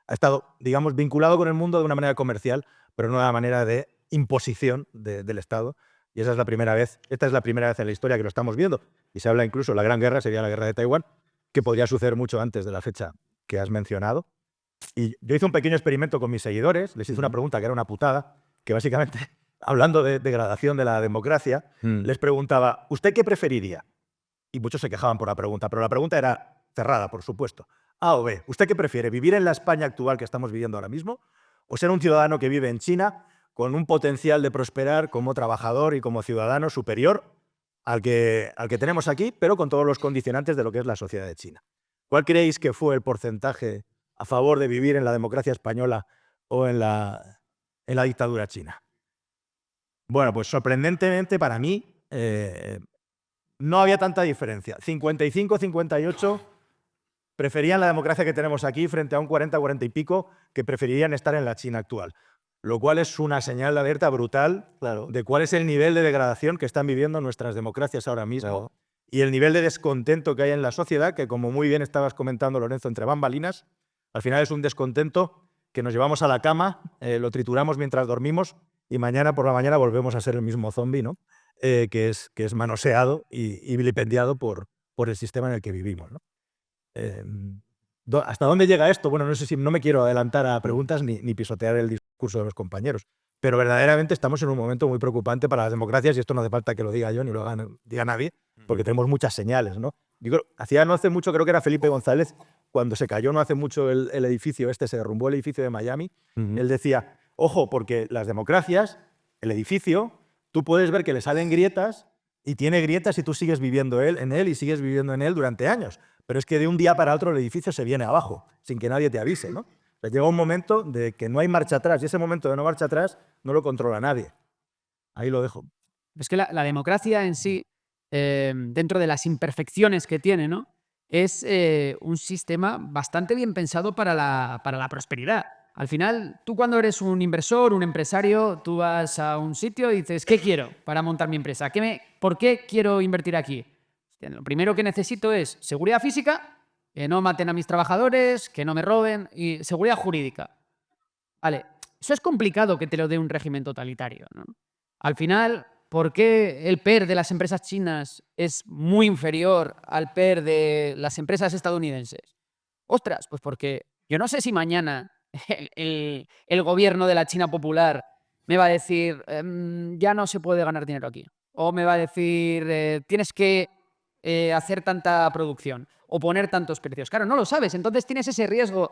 ha estado, digamos, vinculado con el mundo de una manera comercial, pero no de una manera de imposición del Estado. Y esta es la primera vez en la historia que lo estamos viendo. Y se habla incluso, la Gran Guerra sería la Guerra de Taiwán, que podría suceder mucho antes de la fecha que has mencionado. Y yo hice un pequeño experimento con mis seguidores, les hice una pregunta que era una putada, que básicamente, hablando de degradación de la democracia, les preguntaba, ¿usted qué preferiría? Y muchos se quejaban por la pregunta, pero la pregunta era cerrada, por supuesto. A o B, ¿usted qué prefiere? ¿Vivir en la España actual que estamos viviendo ahora mismo? ¿O ser un ciudadano que vive en China con un potencial de prosperar como trabajador y como ciudadano superior al que tenemos aquí, pero con todos los condicionantes de lo que es la sociedad de China? ¿Cuál creéis que fue el porcentaje a favor de vivir en la democracia española o en la dictadura china? Bueno, pues sorprendentemente para mí no había tanta diferencia. 55-58 preferían la democracia que tenemos aquí frente a un 40 y pico que preferirían estar en la China actual. Lo cual es una señal de alerta brutal, claro, de cuál es el nivel de degradación que están viviendo nuestras democracias ahora mismo. Claro. Y el nivel de descontento que hay en la sociedad, que como muy bien estabas comentando, Lorenzo, entre bambalinas, al final es un descontento que nos llevamos a la cama, lo trituramos mientras dormimos y mañana por la mañana volvemos a ser el mismo zombi, ¿no? Que es manoseado y vilipendiado por el sistema en el que vivimos, ¿no? ¿Hasta dónde llega esto? Bueno, no me quiero adelantar a preguntas ni pisotear el discurso de los compañeros, pero verdaderamente estamos en un momento muy preocupante para las democracias, y esto no hace falta que lo diga yo ni lo diga nadie, porque tenemos muchas señales, ¿no? Hacía no hace mucho, creo que era Felipe González, cuando se cayó no hace mucho el edificio se derrumbó el edificio de Miami, él decía, ojo, porque las democracias, el edificio, tú puedes ver que le salen grietas y tiene grietas y tú sigues viviendo en él y sigues viviendo en él durante años. Pero es que de un día para otro el edificio se viene abajo, sin que nadie te avise, ¿no? O sea, llega un momento de que no hay marcha atrás, y ese momento de no marcha atrás no lo controla nadie. Ahí lo dejo. Es que la democracia en sí, dentro de las imperfecciones que tiene, ¿no?, es un sistema bastante bien pensado para la prosperidad. Al final, tú cuando eres un inversor, un empresario, tú vas a un sitio y dices, ¿qué quiero para montar mi empresa? ¿Por qué quiero invertir aquí? Lo primero que necesito es seguridad física, que no maten a mis trabajadores, que no me roben, y seguridad jurídica. Vale, eso es complicado que te lo dé un régimen totalitario, ¿no? Al final, ¿por qué el PER de las empresas chinas es muy inferior al PER de las empresas estadounidenses? Ostras, pues porque yo no sé si mañana el gobierno de la China Popular me va a decir ya no se puede ganar dinero aquí. O me va a decir tienes que hacer tanta producción o poner tantos precios. Claro, no lo sabes, entonces tienes ese riesgo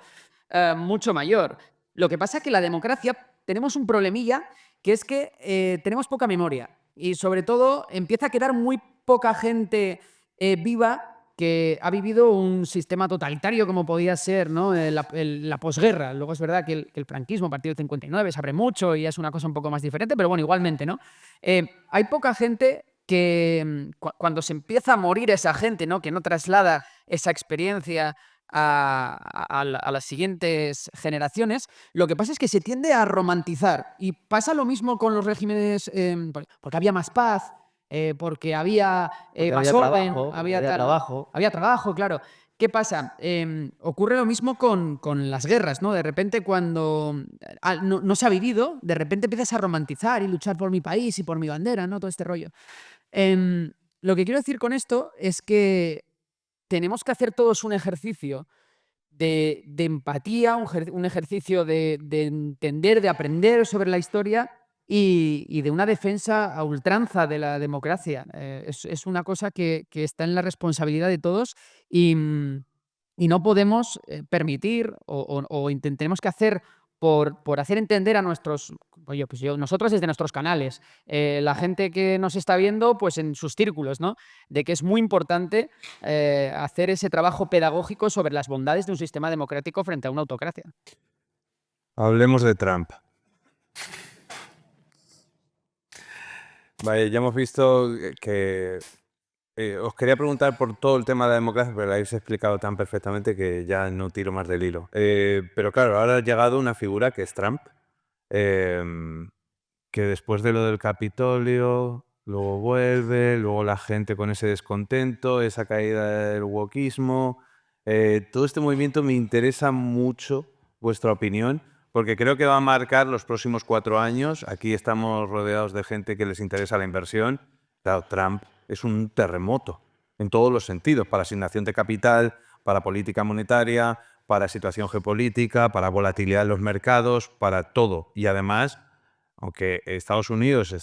mucho mayor. Lo que pasa es que la democracia tenemos un problemilla, que es que tenemos poca memoria. Y sobre todo empieza a quedar muy poca gente viva que ha vivido un sistema totalitario como podía ser, ¿no? La posguerra. Luego es verdad que el franquismo a partir del 59 se abre mucho y es una cosa un poco más diferente, pero bueno, igualmente, ¿no? Hay poca gente que cuando se empieza a morir esa gente, ¿no? Que no traslada esa experiencia a las siguientes generaciones, lo que pasa es que se tiende a romantizar. Y pasa lo mismo con los regímenes, porque había más paz, porque había más orden, había trabajo. había trabajo, claro. ¿Qué pasa? Ocurre lo mismo con las guerras, ¿no? De repente cuando no se ha vivido, de repente empiezas a romantizar y luchar por mi país y por mi bandera, ¿no? Todo este rollo. Lo que quiero decir con esto es que tenemos que hacer todos un ejercicio de empatía, un ejercicio de entender, de aprender sobre la historia y de una defensa a ultranza de la democracia. Es una cosa que está en la responsabilidad de todos y no podemos permitir o intentemos que hacer por hacer entender a nuestros, oye, pues nosotros desde nuestros canales, la gente que nos está viendo, pues en sus círculos, ¿no? De que es muy importante hacer ese trabajo pedagógico sobre las bondades de un sistema democrático frente a una autocracia. Hablemos de Trump. Vale, ya hemos visto que os quería preguntar por todo el tema de la democracia, pero lo habéis explicado tan perfectamente que ya no tiro más del hilo. Pero claro, ahora ha llegado una figura que es Trump, que después de lo del Capitolio, luego vuelve, luego la gente con ese descontento, esa caída del wokismo. Todo este movimiento me interesa mucho vuestra opinión, porque creo que va a marcar los próximos 4 años. Aquí estamos rodeados de gente que les interesa la inversión. Claro, Trump es un terremoto en todos los sentidos, para asignación de capital, para política monetaria, para situación geopolítica, para volatilidad en los mercados, para todo. Y además, aunque Estados Unidos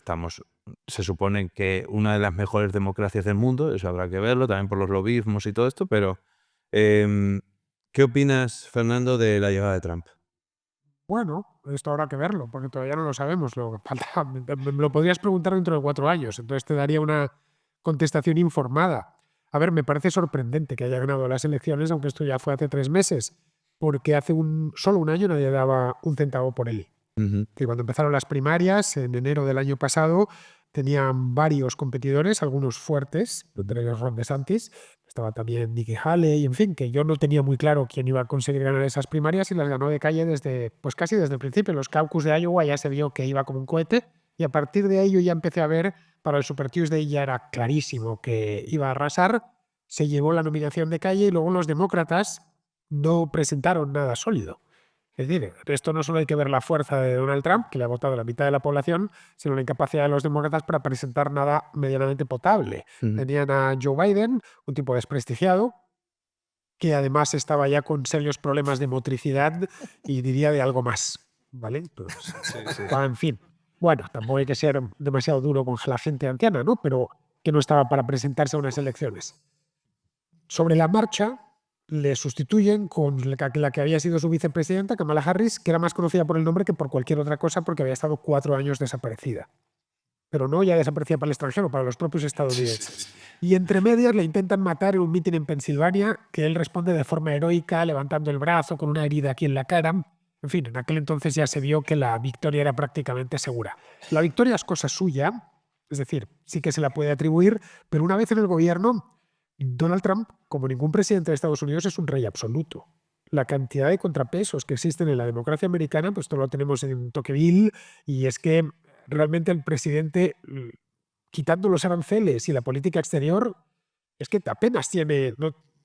se supone que una de las mejores democracias del mundo, eso habrá que verlo, también por los lobismos y todo esto, pero ¿qué opinas, Fernando, de la llegada de Trump? Bueno, esto habrá que verlo, porque todavía no lo sabemos. Me lo podrías preguntar dentro de 4 años, entonces te daría una contestación informada. A ver, me parece sorprendente que haya ganado las elecciones, aunque esto ya fue hace 3 meses, porque hace solo un año nadie daba un centavo por él. Que cuando empezaron las primarias, en enero del año pasado, tenían varios competidores, algunos fuertes, entre ellos Ron DeSantis, estaba también Nikki Haley, en fin, que yo no tenía muy claro quién iba a conseguir ganar esas primarias y las ganó de calle pues casi desde el principio. En los caucus de Iowa ya se vio que iba como un cohete y a partir de ahí yo ya empecé a ver, para el Super Tuesday ya era clarísimo que iba a arrasar, se llevó la nominación de calle y luego los demócratas no presentaron nada sólido. Es decir, esto no solo hay que ver la fuerza de Donald Trump, que le ha votado la mitad de la población, sino la incapacidad de los demócratas para presentar nada medianamente potable. Tenían a Joe Biden, un tipo desprestigiado, que además estaba ya con serios problemas de motricidad y diría de algo más, ¿vale? Pues, en fin. Bueno, tampoco hay que ser demasiado duro con la gente anciana, ¿no? Pero que no estaba para presentarse a unas elecciones. Sobre la marcha, le sustituyen con la que había sido su vicepresidenta, Kamala Harris, que era más conocida por el nombre que por cualquier otra cosa porque había estado 4 años desaparecida. Pero no ya desaparecida para el extranjero, para los propios estadounidenses. Y entre medias le intentan matar en un mitin en Pensilvania, que él responde de forma heroica, levantando el brazo con una herida aquí en la cara. En fin, en aquel entonces ya se vio que la victoria era prácticamente segura. La victoria es cosa suya, es decir, sí que se la puede atribuir, pero una vez en el gobierno, Donald Trump, como ningún presidente de Estados Unidos, es un rey absoluto. La cantidad de contrapesos que existen en la democracia americana, pues esto lo tenemos en Tocqueville, y es que realmente el presidente, quitando los aranceles y la política exterior, es que apenas tiene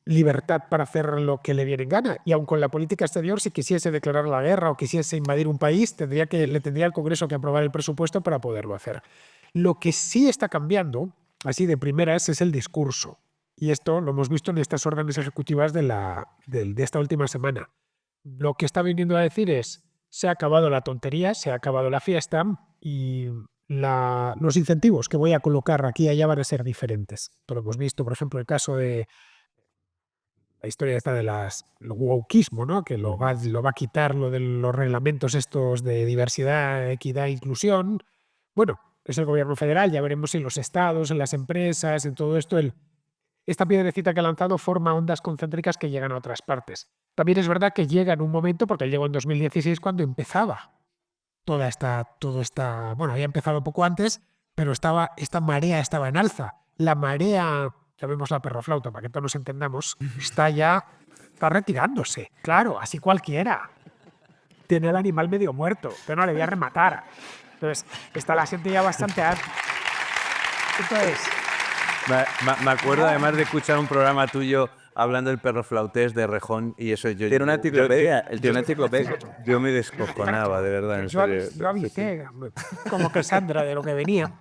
libertad para hacer lo que le viene en gana. Y aun con la política exterior, si quisiese declarar la guerra o quisiese invadir un país, le tendría el Congreso que aprobar el presupuesto para poderlo hacer. Lo que sí está cambiando, así de primeras, es el discurso. Y esto lo hemos visto en estas órdenes ejecutivas de esta última semana. Lo que está viniendo a decir es: se ha acabado la tontería, se ha acabado la fiesta y los incentivos que voy a colocar aquí y allá van a ser diferentes. Esto lo hemos visto, por ejemplo, el caso de la historia esta del wokismo, ¿no? Que lo va a quitar lo de los reglamentos estos de diversidad, equidad e inclusión. Bueno, es el gobierno federal. Ya veremos si en los estados, en las empresas, en todo esto, esta piedrecita que ha lanzado forma ondas concéntricas que llegan a otras partes. También es verdad que llega en un momento, porque llegó en 2016 cuando empezaba bueno, había empezado poco antes, pero esta marea estaba en alza. La marea, llamemos la perroflauta para que todos nos entendamos, está retirándose. Claro, así cualquiera. Tiene el animal medio muerto, pero no le voy a rematar. Entonces, está la gente ya bastante alta. Entonces, Me acuerdo además de escuchar un programa tuyo hablando del perroflautés de Rejón y eso. Tiene una enciclopedia, él tiene una enciclopedia. Yo me descojonaba, de verdad, en yo serio. avisé, como que Sandra, de lo que venía.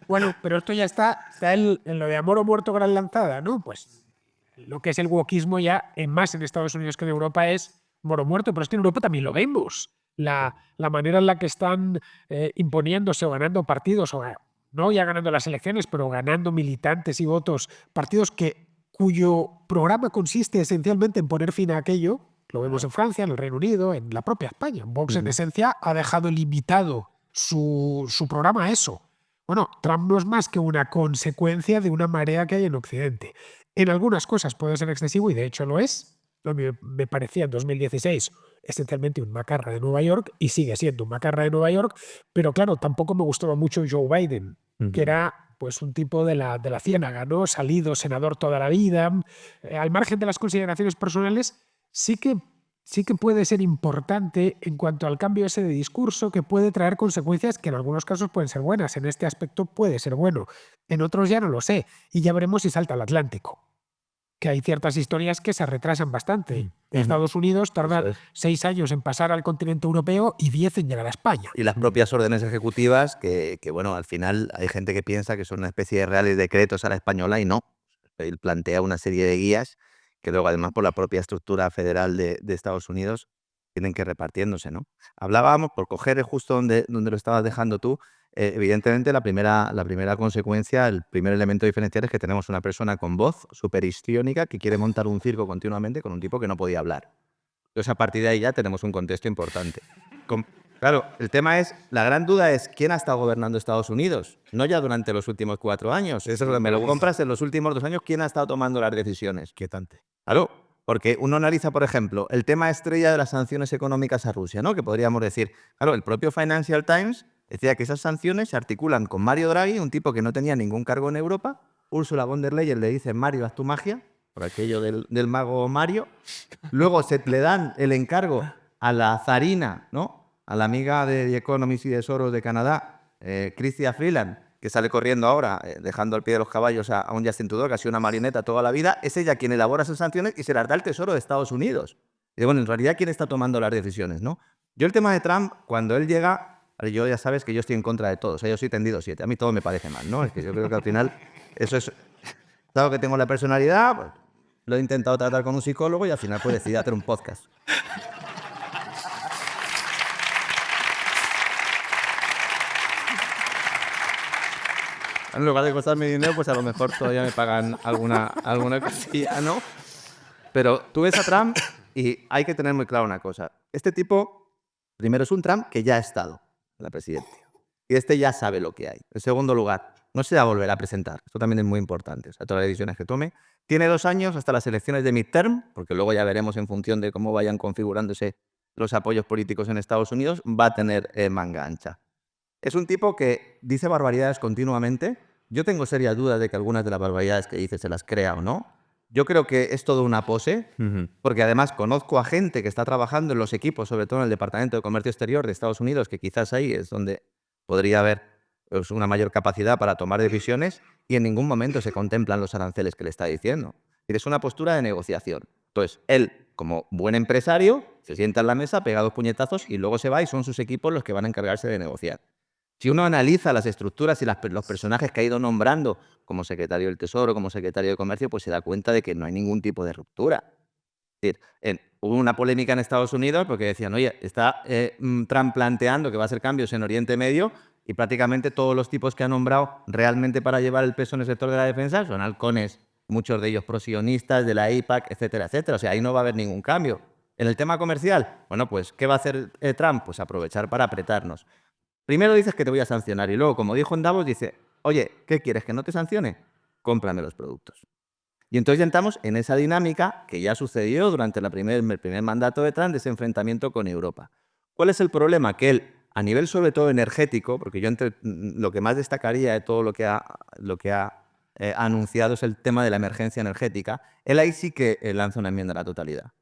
Bueno, pero esto ya está en lo de amor o muerto gran lanzada, ¿no? Pues lo que es el wokismo ya, más en Estados Unidos que en Europa, es moro muerto, pero es que en Europa también lo vemos. La manera en la que están imponiéndose o ganando partidos, o no ya ganando las elecciones, pero ganando militantes y votos, partidos cuyo programa consiste esencialmente en poner fin a aquello. Lo vemos en Francia, en el Reino Unido, en la propia España. Vox, en esencia, ha dejado limitado su programa a eso. Bueno, Trump no es más que una consecuencia de una marea que hay en Occidente. En algunas cosas puede ser excesivo, y de hecho lo es. Me parecía en 2016 esencialmente un macarra de Nueva York, y sigue siendo un macarra de Nueva York, pero claro, tampoco me gustaba mucho Joe Biden, que era pues un tipo de la ciénaga, ¿no? Salido, senador toda la vida. Al margen de las consideraciones personales, sí que puede ser importante en cuanto al cambio ese de discurso, que puede traer consecuencias que en algunos casos pueden ser buenas. En este aspecto puede ser bueno. En otros ya no lo sé. Y ya veremos si salta al Atlántico. Que hay ciertas historias que se retrasan bastante. Estados Unidos tarda 6 años en pasar al continente europeo y 10 en llegar a España. Y las propias órdenes ejecutivas que, bueno, al final hay gente que piensa que son una especie de reales decretos a la española y no. Él plantea una serie de guías que luego, además, por la propia estructura federal de Estados Unidos, tienen que ir repartiéndose, ¿no? Hablábamos, por coger justo donde lo estabas dejando tú, evidentemente la primera consecuencia, el primer elemento diferencial es que tenemos una persona con voz súper histriónica que quiere montar un circo continuamente con un tipo que no podía hablar. Entonces, a partir de ahí ya tenemos un contexto importante. Claro, el tema es, la gran duda es, ¿quién ha estado gobernando Estados Unidos? No ya durante los últimos 4 años. Eso es lo que me lo compras en los últimos 2 años, ¿quién ha estado tomando las decisiones? Quietante. Claro, porque uno analiza, por ejemplo, el tema estrella de las sanciones económicas a Rusia, ¿no? Que podríamos decir, claro, el propio Financial Times decía que esas sanciones se articulan con Mario Draghi, un tipo que no tenía ningún cargo en Europa. Ursula von der Leyen le dice, Mario, haz tu magia, por aquello del mago Mario. Luego se le dan el encargo a la zarina, ¿no? A la amiga de The Economist y de Soros de Canadá, Chrystia Freeland, que sale corriendo ahora, dejando al pie de los caballos a un Justin Trudeau, que ha sido una marioneta toda la vida. Es ella quien elabora esas sanciones y se las da el Tesoro de Estados Unidos. Y bueno, en realidad, ¿quién está tomando las decisiones, no? Yo el tema de Trump, cuando él llega... Yo ya sabes que yo estoy en contra de todo. O sea, yo soy tendido 7. A mí todo me parece mal, ¿no? Es que yo creo que al final eso es... Dado que tengo la personalidad, pues, lo he intentado tratar con un psicólogo y al final pues decidí hacer un podcast. En lugar de costarme dinero, pues a lo mejor todavía me pagan alguna cosilla, ¿no? Pero tú ves a Trump y hay que tener muy claro una cosa. Este tipo, primero, es un Trump que ya ha estado en la presidencia. Y ya sabe lo que hay. En segundo lugar, no se va a volver a presentar. Esto también es muy importante. O sea, todas las decisiones que tome. Tiene 2 años hasta las elecciones de midterm, porque luego ya veremos en función de cómo vayan configurándose los apoyos políticos en Estados Unidos, va a tener manga ancha. Es un tipo que dice barbaridades continuamente. Yo tengo serias dudas de que algunas de las barbaridades que dice se las crea o no. Yo creo que es todo una pose, porque además conozco a gente que está trabajando en los equipos, sobre todo en el Departamento de Comercio Exterior de Estados Unidos, que quizás ahí es donde podría haber pues, una mayor capacidad para tomar decisiones, y en ningún momento se contemplan los aranceles que le está diciendo. Es una postura de negociación. Entonces, él, como buen empresario, se sienta en la mesa, pega 2 puñetazos y luego se va y son sus equipos los que van a encargarse de negociar. Si uno analiza las estructuras y los personajes que ha ido nombrando como secretario del Tesoro, como secretario de Comercio, pues se da cuenta de que no hay ningún tipo de ruptura. Es decir, hubo una polémica en Estados Unidos porque decían, oye, está Trump planteando que va a hacer cambios en Oriente Medio y prácticamente todos los tipos que ha nombrado realmente para llevar el peso en el sector de la defensa son halcones, muchos de ellos prosionistas, de la AIPAC, etcétera, etcétera. O sea, ahí no va a haber ningún cambio. En el tema comercial, bueno, pues, ¿qué va a hacer Trump? Pues aprovechar para apretarnos. Primero dices que te voy a sancionar y luego, como dijo en Davos, dice, oye, ¿qué quieres? ¿Que no te sancione? Cómprame los productos. Y entonces ya entramos en esa dinámica que ya sucedió durante el primer mandato de Trump, de ese enfrentamiento con Europa. ¿Cuál es el problema? Que él, a nivel sobre todo energético, porque yo lo que más destacaría de todo lo que ha anunciado es el tema de la emergencia energética, él ahí sí que lanza una enmienda a la totalidad.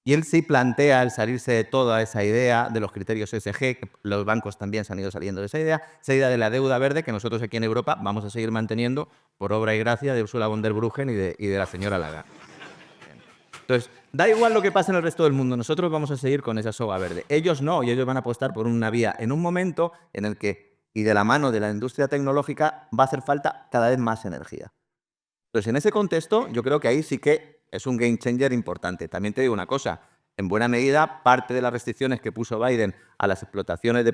Y él sí plantea el salirse de toda esa idea de los criterios ESG, que los bancos también se han ido saliendo de esa idea de la deuda verde que nosotros aquí en Europa vamos a seguir manteniendo por obra y gracia de Ursula von der Leyen y de la señora Lagarde. Entonces, da igual lo que pase en el resto del mundo, nosotros vamos a seguir con esa soga verde. Ellos no, y ellos van a apostar por una vía en un momento en el que, y de la mano de la industria tecnológica, va a hacer falta cada vez más energía. Entonces, en ese contexto, yo creo que ahí sí que es un game changer importante. También te digo una cosa, en buena medida, parte de las restricciones que puso Biden a las explotaciones de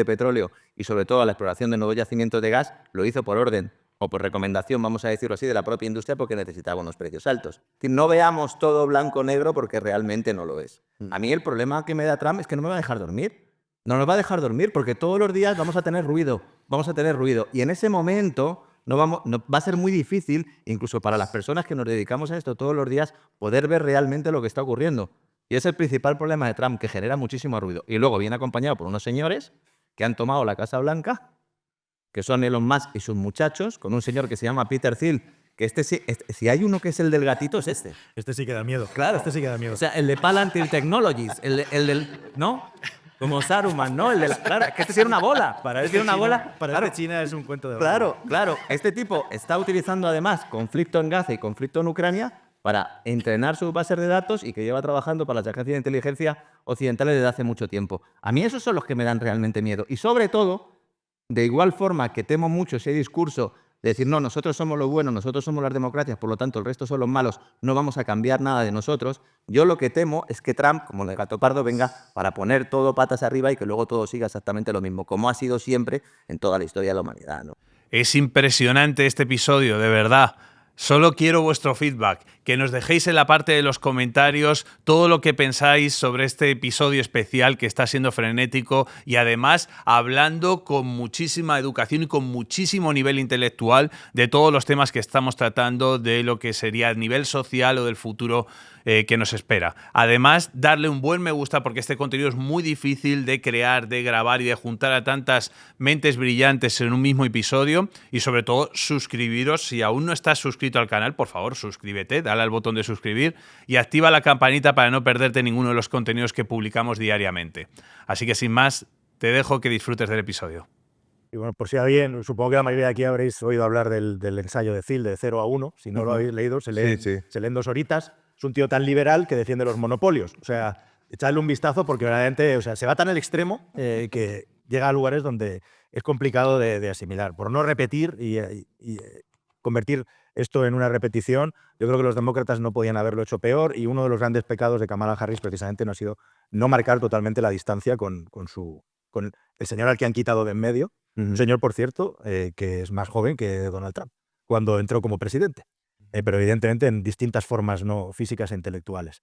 petróleo y sobre todo a la exploración de nuevos yacimientos de gas, lo hizo por orden o por recomendación, vamos a decirlo así, de la propia industria porque necesitaba unos precios altos. Es decir, no veamos todo blanco-negro porque realmente no lo es. A mí el problema que me da Trump es que no me va a dejar dormir. No nos va a dejar dormir porque todos los días vamos a tener ruido. Y en ese momento va a ser muy difícil, incluso para las personas que nos dedicamos a esto todos los días, poder ver realmente lo que está ocurriendo. Y es el principal problema de Trump, que genera muchísimo ruido. Y luego viene acompañado por unos señores que han tomado la Casa Blanca, que son Elon Musk y sus muchachos, con un señor que se llama Peter Thiel, que si hay uno que es el del gatito, es este. Este sí que da miedo. Claro. Este sí que da miedo. O sea, el de Palantir Technologies, el del... ¿No? Como Saruman, ¿no? Claro, es que este tiene una bola. Para este este tiene una China, bola. para Claro. este China es un cuento de Claro. Este tipo está utilizando además conflicto en Gaza y conflicto en Ucrania para entrenar sus bases de datos y que lleva trabajando para las agencias de inteligencia occidentales desde hace mucho tiempo. A mí esos son los que me dan realmente miedo. Y sobre todo, de igual forma que temo mucho ese discurso de decir, no, nosotros somos lo bueno, nosotros somos las democracias, por lo tanto el resto son los malos, no vamos a cambiar nada de nosotros. Yo lo que temo es que Trump, como el gato pardo, venga para poner todo patas arriba y que luego todo siga exactamente lo mismo, como ha sido siempre en toda la historia de la humanidad, ¿no? Es impresionante este episodio, de verdad. Solo quiero vuestro feedback, que nos dejéis en la parte de los comentarios todo lo que pensáis sobre este episodio especial que está siendo frenético y además hablando con muchísima educación y con muchísimo nivel intelectual de todos los temas que estamos tratando, de lo que sería el nivel social o del futuro que nos espera. Además, darle un buen me gusta porque este contenido es muy difícil de crear, de grabar y de juntar a tantas mentes brillantes en un mismo episodio y sobre todo suscribiros. Si aún no estás suscrito al canal, por favor, suscríbete, dale al botón de suscribir y activa la campanita para no perderte ninguno de los contenidos que publicamos diariamente. Así que sin más, te dejo que disfrutes del episodio. Y bueno, por si alguien, supongo que la mayoría de aquí habréis oído hablar del ensayo de Thiel, de 0 a 1. Si no lo habéis leído, se leen 2 horitas. Es un tío tan liberal que defiende los monopolios. O sea, echadle un vistazo porque verdaderamente, o sea, se va tan al extremo que llega a lugares donde es complicado de asimilar. Por no repetir y convertir esto en una repetición, yo creo que los demócratas no podían haberlo hecho peor y uno de los grandes pecados de Kamala Harris precisamente no ha sido no marcar totalmente la distancia con el señor al que han quitado de en medio. Un señor, por cierto, que es más joven que Donald Trump cuando entró como presidente, pero evidentemente en distintas formas no físicas e intelectuales.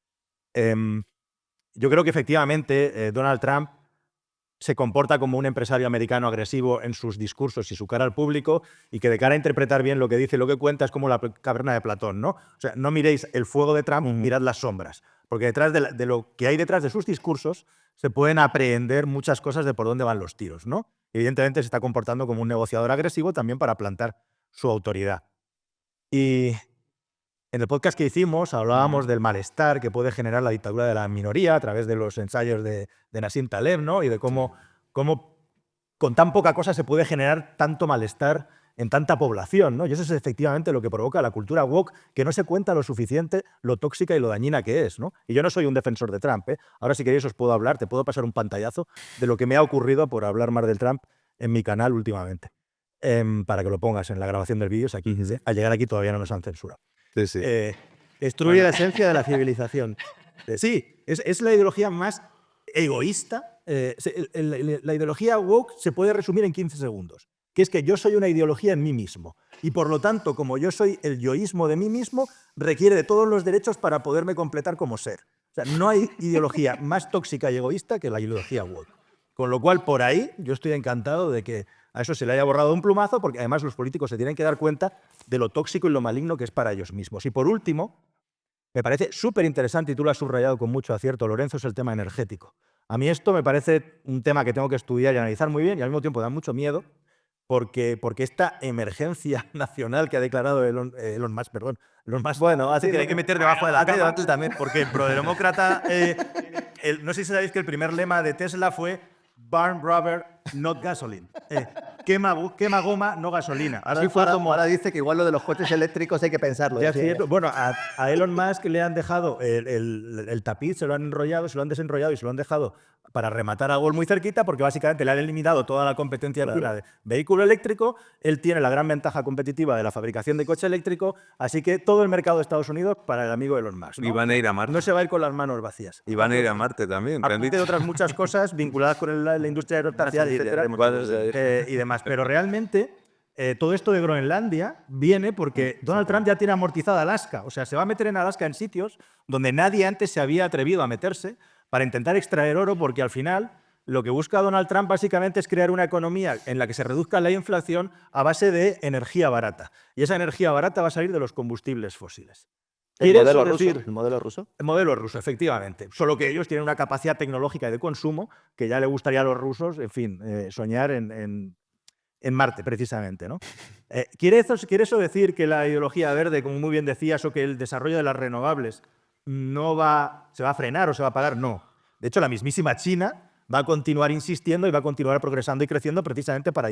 Yo creo que efectivamente Donald Trump se comporta como un empresario americano agresivo en sus discursos y su cara al público y que de cara a interpretar bien lo que dice y lo que cuenta es como la caverna de Platón, ¿no? O sea, no miréis el fuego de Trump, mirad las sombras, porque detrás de lo que hay detrás de sus discursos se pueden aprehender muchas cosas de por dónde van los tiros, ¿no? Evidentemente se está comportando como un negociador agresivo también para plantar su autoridad. Y en el podcast que hicimos hablábamos del malestar que puede generar la dictadura de la minoría a través de los ensayos de Nassim Taleb, ¿no? Y de cómo con tan poca cosa se puede generar tanto malestar en tanta población, ¿no? Y eso es efectivamente lo que provoca la cultura woke, que no se cuenta lo suficiente lo tóxica y lo dañina que es, ¿no? Y yo no soy un defensor de Trump, ¿eh? Ahora si queréis os puedo hablar, te puedo pasar un pantallazo de lo que me ha ocurrido por hablar más del Trump en mi canal últimamente. Para que lo pongas en la grabación del vídeo, es aquí. Al llegar aquí todavía no nos han censurado. Sí. Destruye la esencia de la civilización. Sí, es la ideología más egoísta. La ideología woke se puede resumir en 15 segundos, que es que yo soy una ideología en mí mismo y por lo tanto, como yo soy el yoísmo de mí mismo, requiere de todos los derechos para poderme completar como ser. O sea, no hay ideología más tóxica y egoísta que la ideología woke. Con lo cual, por ahí, yo estoy encantado de que a eso se le haya borrado un plumazo, porque además los políticos se tienen que dar cuenta de lo tóxico y lo maligno que es para ellos mismos. Y por último, me parece súper interesante, y tú lo has subrayado con mucho acierto, Lorenzo, es el tema energético. A mí esto me parece un tema que tengo que estudiar y analizar muy bien, y al mismo tiempo da mucho miedo, porque esta emergencia nacional que ha declarado Elon Musk, bueno, así que hay que meter debajo de la cama también, porque el prodemócrata, no sé si sabéis que el primer lema de Tesla fue "Burn rubber, not gasoline". Quema goma, no gasolina. Ahora dice que igual lo de los coches eléctricos hay que pensarlo. Ya es cierto. Bueno, a Elon Musk le han dejado el tapiz, se lo han enrollado, se lo han desenrollado y se lo han dejado para rematar a gol muy cerquita, porque básicamente le han eliminado toda la competencia de vehículo eléctrico. Él tiene la gran ventaja competitiva de la fabricación de coche eléctrico, así que todo el mercado de Estados Unidos para el amigo Elon Musk, ¿no? Y van a ir a Marte. No se va a ir con las manos vacías. Y van a ir a Marte también. Aparte de otras muchas cosas vinculadas con la industria aeroespacial, etcétera, y demás. Pero realmente todo esto de Groenlandia viene porque Donald Trump ya tiene amortizada Alaska. O sea, se va a meter en Alaska en sitios donde nadie antes se había atrevido a meterse para intentar extraer oro, porque al final lo que busca Donald Trump básicamente es crear una economía en la que se reduzca la inflación a base de energía barata. Y esa energía barata va a salir de los combustibles fósiles. ¿El modelo ruso? El modelo ruso, efectivamente. Solo que ellos tienen una capacidad tecnológica y de consumo que ya le gustaría a los rusos, en fin, soñar en Marte, precisamente, ¿no? ¿Quiere eso decir que la ideología verde, como muy bien decías, o que el desarrollo de las renovables se va a frenar o se va a parar? No. De hecho, la mismísima China va a continuar insistiendo y va a continuar progresando y creciendo precisamente para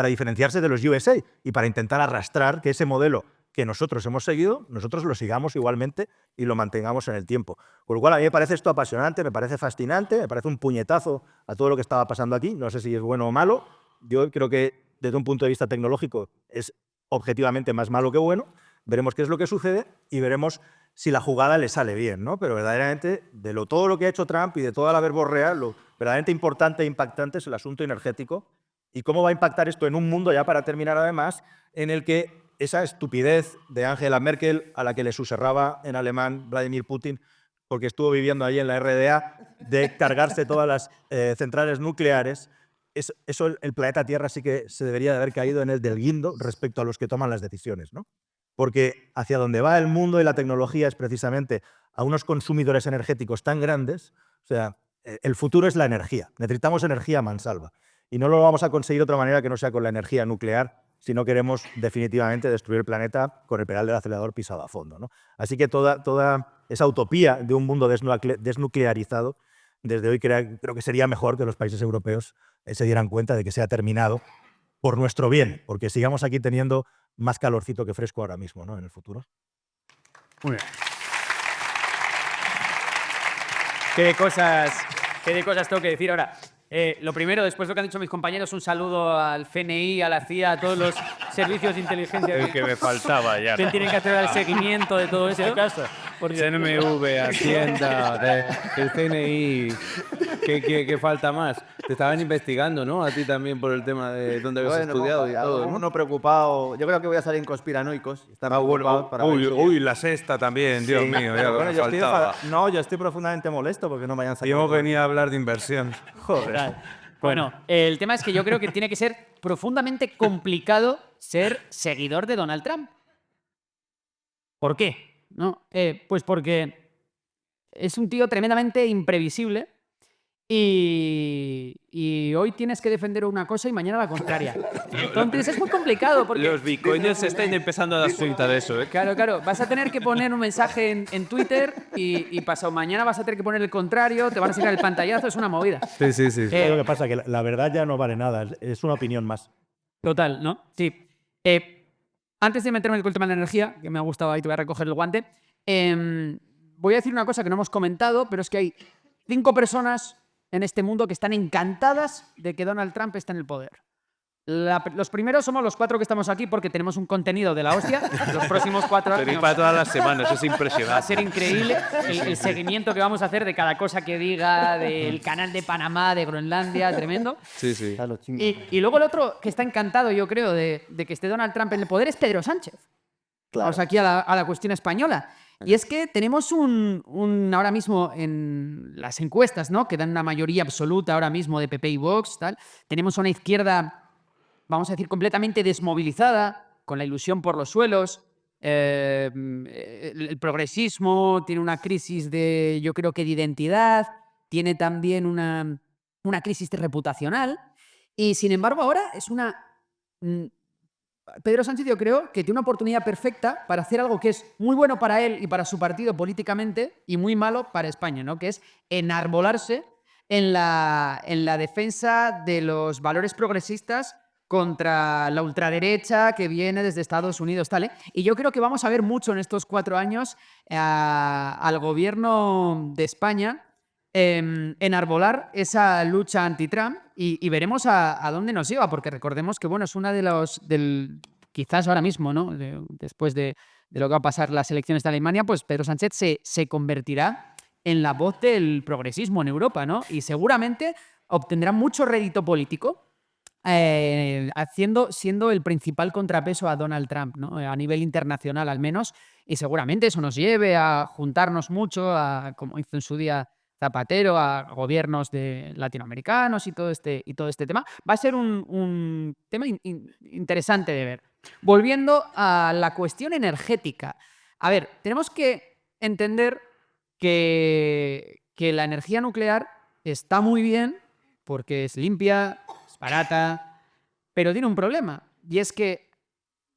diferenciarse de los USA y para intentar arrastrar que ese modelo que nosotros hemos seguido, nosotros lo sigamos igualmente y lo mantengamos en el tiempo. Con lo cual, a mí me parece esto apasionante, me parece fascinante, me parece un puñetazo a todo lo que estaba pasando aquí. No sé si es bueno o malo. Yo creo que desde un punto de vista tecnológico es objetivamente más malo que bueno. Veremos qué es lo que sucede y veremos si la jugada le sale bien, ¿no? Pero verdaderamente, todo lo que ha hecho Trump y de toda la verborrea, lo verdaderamente importante e impactante es el asunto energético y cómo va a impactar esto en un mundo, ya para terminar además, en el que esa estupidez de Angela Merkel, a la que le susurraba en alemán Vladimir Putin, porque estuvo viviendo ahí en la RDA, de cargarse todas las centrales nucleares, eso el planeta Tierra sí que se debería de haber caído en el del guindo respecto a los que toman las decisiones, ¿no? Porque hacia donde va el mundo y la tecnología es precisamente a unos consumidores energéticos tan grandes. O sea, el futuro es la energía. Necesitamos energía a mansalva. Y no lo vamos a conseguir de otra manera que no sea con la energía nuclear, si no queremos definitivamente destruir el planeta con el pedal del acelerador pisado a fondo, ¿no? Así que toda esa utopía de un mundo desnuclearizado, desde hoy creo que sería mejor que los países europeos se dieran cuenta de que se ha terminado por nuestro bien, porque sigamos aquí teniendo más calorcito que fresco ahora mismo, ¿no? En el futuro. Muy bien. ¿Qué de cosas tengo que decir ahora? Lo primero, después de lo que han dicho mis compañeros, un saludo al FNI, a la CIA, a todos los servicios de inteligencia. El que me faltaba ya. Que tienen que hacer el seguimiento de todo esto. Porque CNMV, Hacienda, el CNI, ¿qué falta más? Te estaban investigando, ¿no? A ti también por el tema de dónde habías estudiado y todo, ¿no? Uno preocupado. Yo creo que voy a salir en conspiranoicos. Uy, la sexta también, Dios mío. Ya Bueno, me faltaba. yo estoy profundamente molesto porque no me hayan Y sacado. hemos venido a hablar de inversión. Joder. Bueno, el tema es que yo creo que tiene que ser profundamente complicado ser seguidor de Donald Trump. ¿Por qué? ¿No? Pues porque es un tío tremendamente imprevisible y hoy tienes que defender una cosa y mañana la contraria. Entonces es muy complicado porque... Los bitcoiners se están empezando a dar cuenta de eso, ¿eh? Claro. Vas a tener que poner un mensaje en Twitter y pasado mañana vas a tener que poner el contrario, te van a sacar el pantallazo, es una movida. Sí. Es lo que pasa, que la verdad ya no vale nada, es una opinión más. Total, ¿no? Sí. Antes de meterme en el tema de la energía, que me ha gustado, ahí te voy a recoger el guante, voy a decir una cosa que no hemos comentado, pero es que hay 5 personas en este mundo que están encantadas de que Donald Trump esté en el poder. Los primeros somos los 4 que estamos aquí porque tenemos un contenido de la hostia. Los próximos 4 años Tenéis para todas las semanas, es va a impresionante. ser increíble el seguimiento que vamos a hacer de cada cosa que diga, del canal de Panamá, de Groenlandia, tremendo. Sí. Y luego el otro que está encantado, yo creo, de que esté Donald Trump en el poder es Pedro Sánchez. Claro. Vamos aquí a la cuestión española. Y es que tenemos ahora mismo en las encuestas, ¿no?, que dan una mayoría absoluta ahora mismo de PP y Vox, tal, tenemos una izquierda, vamos a decir, completamente desmovilizada, con la ilusión por los suelos. El progresismo tiene una crisis yo creo que de identidad, tiene también una crisis reputacional, y sin embargo ahora es Pedro Sánchez, yo creo que tiene una oportunidad perfecta para hacer algo que es muy bueno para él y para su partido políticamente y muy malo para España, ¿no?, que es enarbolarse en la defensa de los valores progresistas contra la ultraderecha que viene desde Estados Unidos, tal, ¿eh? Y yo creo que vamos a ver mucho en estos 4 años al gobierno de España enarbolar esa lucha anti-Trump, y veremos a dónde nos lleva, porque recordemos que, bueno, es una de los, quizás ahora mismo, ¿no?, después de lo que va a pasar las elecciones de Alemania, pues Pedro Sánchez se convertirá en la voz del progresismo en Europa, ¿no? Y seguramente obtendrá mucho rédito político siendo el principal contrapeso a Donald Trump, ¿no?, a nivel internacional al menos, y seguramente eso nos lleve a juntarnos mucho, como hizo en su día Zapatero, a gobiernos latinoamericanos y todo este tema. Va a ser un tema interesante de ver. Volviendo a la cuestión energética. A ver, tenemos que entender que la energía nuclear está muy bien porque es limpia, es barata, pero tiene un problema, y es que,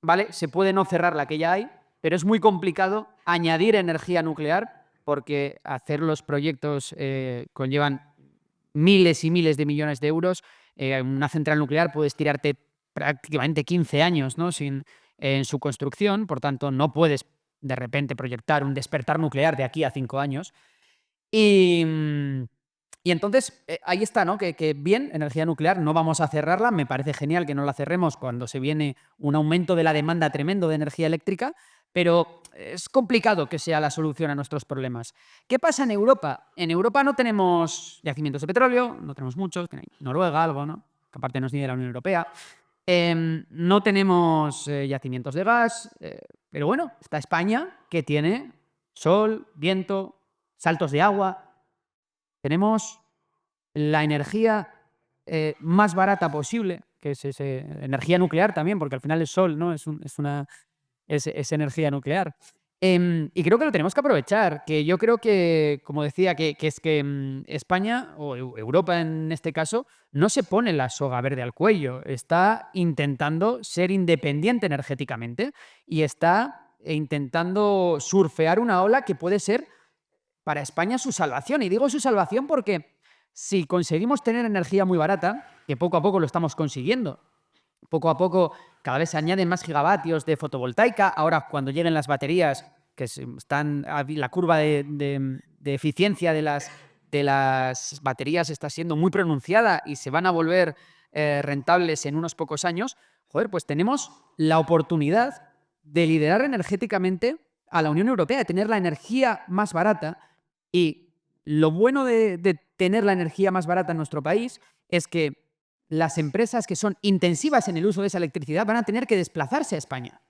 ¿vale?, se puede no cerrar la que ya hay, pero es muy complicado añadir energía nuclear porque hacer los proyectos conllevan miles y miles de millones de euros. Una central nuclear puedes tirarte prácticamente 15 años, ¿no?, en su construcción, por tanto no puedes de repente proyectar un despertar nuclear de aquí a 5 años. Y entonces ahí está, ¿no?, que bien, energía nuclear, no vamos a cerrarla, me parece genial que no la cerremos cuando se viene un aumento de la demanda tremendo de energía eléctrica, pero es complicado que sea la solución a nuestros problemas. ¿Qué pasa en Europa? En Europa no tenemos yacimientos de petróleo, no tenemos muchos, Noruega algo, ¿no?, que aparte no es ni de la Unión Europea. No tenemos yacimientos de gas, pero bueno, está España, que tiene sol, viento, saltos de agua. Tenemos la energía más barata posible, que es energía nuclear también, porque al final es sol, ¿no?, es energía nuclear. Y creo que lo tenemos que aprovechar, que yo creo que, como decía, que España, o Europa en este caso, no se pone la soga verde al cuello, está intentando ser independiente energéticamente y está intentando surfear una ola que puede ser para España su salvación. Y digo su salvación porque si conseguimos tener energía muy barata, que poco a poco lo estamos consiguiendo, poco a poco cada vez se añaden más gigavatios de fotovoltaica. Ahora, cuando lleguen las baterías, que la curva de eficiencia de las baterías está siendo muy pronunciada y se van a volver rentables en unos pocos años, pues tenemos la oportunidad de liderar energéticamente a la Unión Europea, de tener la energía más barata. Y lo bueno de tener la energía más barata en nuestro país es que las empresas que son intensivas en el uso de esa electricidad van a tener que desplazarse a España.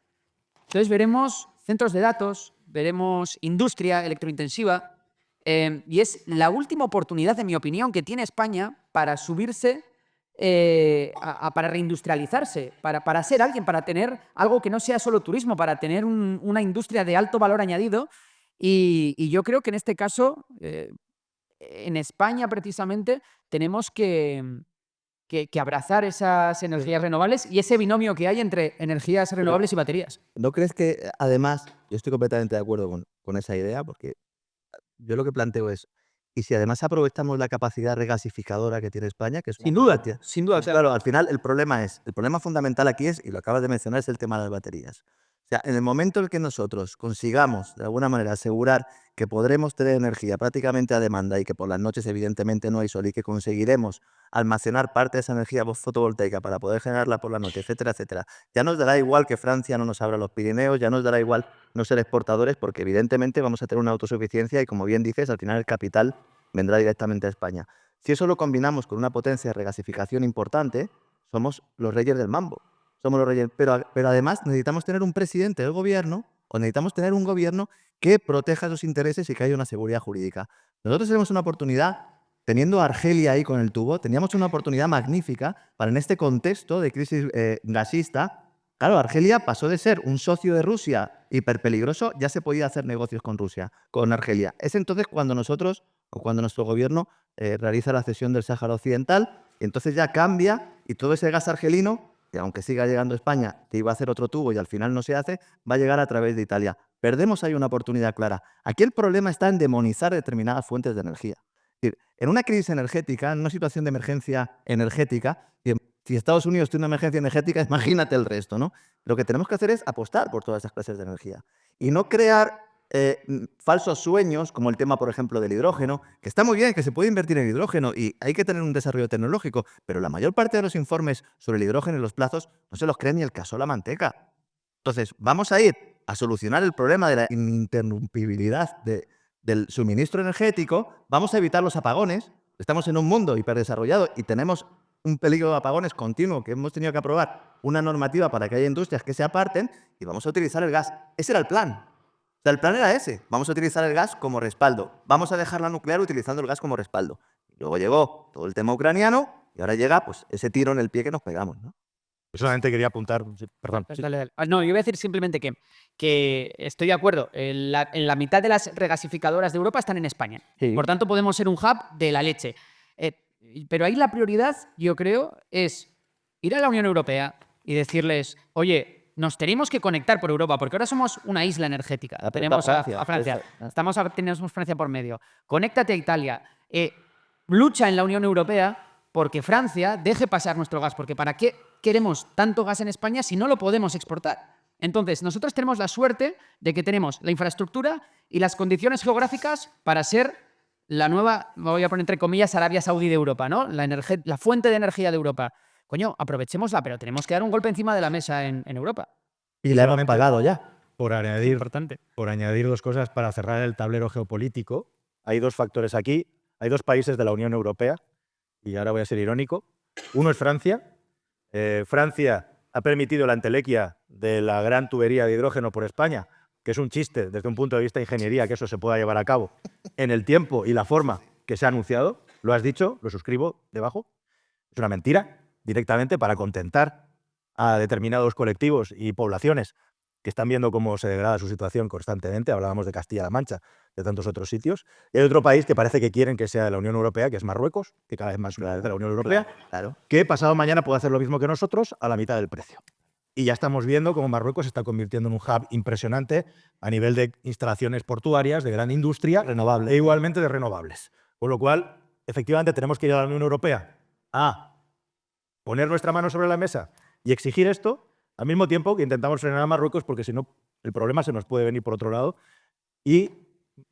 Entonces veremos centros de datos, veremos industria electrointensiva, y es la última oportunidad, en mi opinión, que tiene España para subirse, para reindustrializarse, para ser alguien, para tener algo que no sea solo turismo, para tener una industria de alto valor añadido. Y yo creo que en este caso, en España precisamente, tenemos que abrazar esas energías renovables y ese binomio que hay entre energías renovables y baterías. ¿No crees que, además, yo estoy completamente de acuerdo con esa idea, porque yo lo que planteo es, y si además aprovechamos la capacidad regasificadora que tiene España, que es Sin duda, bestia? sin duda. Pues claro, al final el problema fundamental aquí es, y lo acabas de mencionar, es el tema de las baterías. O sea, en el momento en que nosotros consigamos, de alguna manera, asegurar que podremos tener energía prácticamente a demanda y que por las noches evidentemente no hay sol y que conseguiremos almacenar parte de esa energía fotovoltaica para poder generarla por la noche, etcétera, etcétera, ya nos dará igual que Francia no nos abra los Pirineos, ya nos dará igual no ser exportadores, porque evidentemente vamos a tener una autosuficiencia y, como bien dices, al final el capital vendrá directamente a España. Si eso lo combinamos con una potencia de regasificación importante, somos los reyes del mambo. Somos los reyes, pero además necesitamos tener un presidente del gobierno, o necesitamos tener un gobierno que proteja esos intereses y que haya una seguridad jurídica. Nosotros tenemos una oportunidad, teniendo a Argelia ahí con el tubo, teníamos una oportunidad magnífica para en este contexto de crisis gasista. Claro, Argelia pasó de ser un socio de Rusia hiperpeligroso, ya se podía hacer negocios con Rusia, con Argelia. Es entonces cuando nosotros, o cuando nuestro gobierno realiza la cesión del Sáhara Occidental, y entonces ya cambia y todo ese gas argelino, que aunque siga llegando a España, que iba a hacer otro tubo y al final no se hace, va a llegar a través de Italia. Perdemos ahí una oportunidad clara. Aquí el problema está en demonizar determinadas fuentes de energía. Es decir, en una crisis energética, en una situación de emergencia energética, si Estados Unidos tiene una emergencia energética, imagínate el resto, ¿no? Lo que tenemos que hacer es apostar por todas esas clases de energía y no crear falsos sueños, como el tema, por ejemplo, del hidrógeno, que está muy bien, que se puede invertir en hidrógeno y hay que tener un desarrollo tecnológico, pero la mayor parte de los informes sobre el hidrógeno y los plazos no se los cree ni el caso la manteca. Entonces, vamos a ir a solucionar el problema de la ininterrumpibilidad del suministro energético, vamos a evitar los apagones. Estamos en un mundo hiperdesarrollado y tenemos un peligro de apagones continuo que hemos tenido que aprobar una normativa para que haya industrias que se aparten y vamos a utilizar el gas. Ese era el plan. O sea, el plan era ese. Vamos a utilizar el gas como respaldo. Vamos a dejar la nuclear utilizando el gas como respaldo. Luego llegó todo el tema ucraniano y ahora llega pues ese tiro en el pie que nos pegamos, ¿no? Solamente quería apuntar, perdón. Pues dale, dale. No, yo iba a decir simplemente que estoy de acuerdo. En la mitad de las regasificadoras de Europa están en España. Sí. Por tanto, podemos ser un hub de la leche. Pero ahí la prioridad, yo creo, es ir a la Unión Europea y decirles, oye, nos tenemos que conectar por Europa, porque ahora somos una isla energética. Tenemos a Francia. Tenemos Francia por medio. Conéctate a Italia. Lucha en la Unión Europea porque Francia deje pasar nuestro gas. Porque ¿para qué queremos tanto gas en España si no lo podemos exportar? Entonces, nosotros tenemos la suerte de que tenemos la infraestructura y las condiciones geográficas para ser la nueva, voy a poner entre comillas, Arabia Saudí de Europa, ¿no? La fuente de energía de Europa. Coño, aprovechémosla, pero tenemos que dar un golpe encima de la mesa en Europa. Y la hemos pagado ya. Por añadir, Importante. por añadir dos cosas para cerrar el tablero geopolítico, hay dos factores aquí. Hay dos países de la Unión Europea, y ahora voy a ser irónico. Uno es Francia. Francia ha permitido la entelequia de la gran tubería de hidrógeno por España, que es un chiste desde un punto de vista de ingeniería que eso se pueda llevar a cabo en el tiempo y la forma que se ha anunciado. Lo has dicho, lo suscribo debajo. Es una mentira, directamente para contentar a determinados colectivos y poblaciones que están viendo cómo se degrada su situación constantemente. Hablábamos de Castilla-La Mancha, de tantos otros sitios. Y hay otro país que parece que quieren que sea de la Unión Europea, que es Marruecos, que cada vez más es de la Unión Europea, Claro. que pasado mañana puede hacer lo mismo que nosotros a la mitad del precio. Y ya estamos viendo cómo Marruecos se está convirtiendo en un hub impresionante a nivel de instalaciones portuarias, de gran industria, Renovable. e igualmente de renovables. Con lo cual, efectivamente, tenemos que ir a la Unión Europea a poner nuestra mano sobre la mesa y exigir esto, al mismo tiempo que intentamos frenar a Marruecos, porque si no, el problema se nos puede venir por otro lado. Y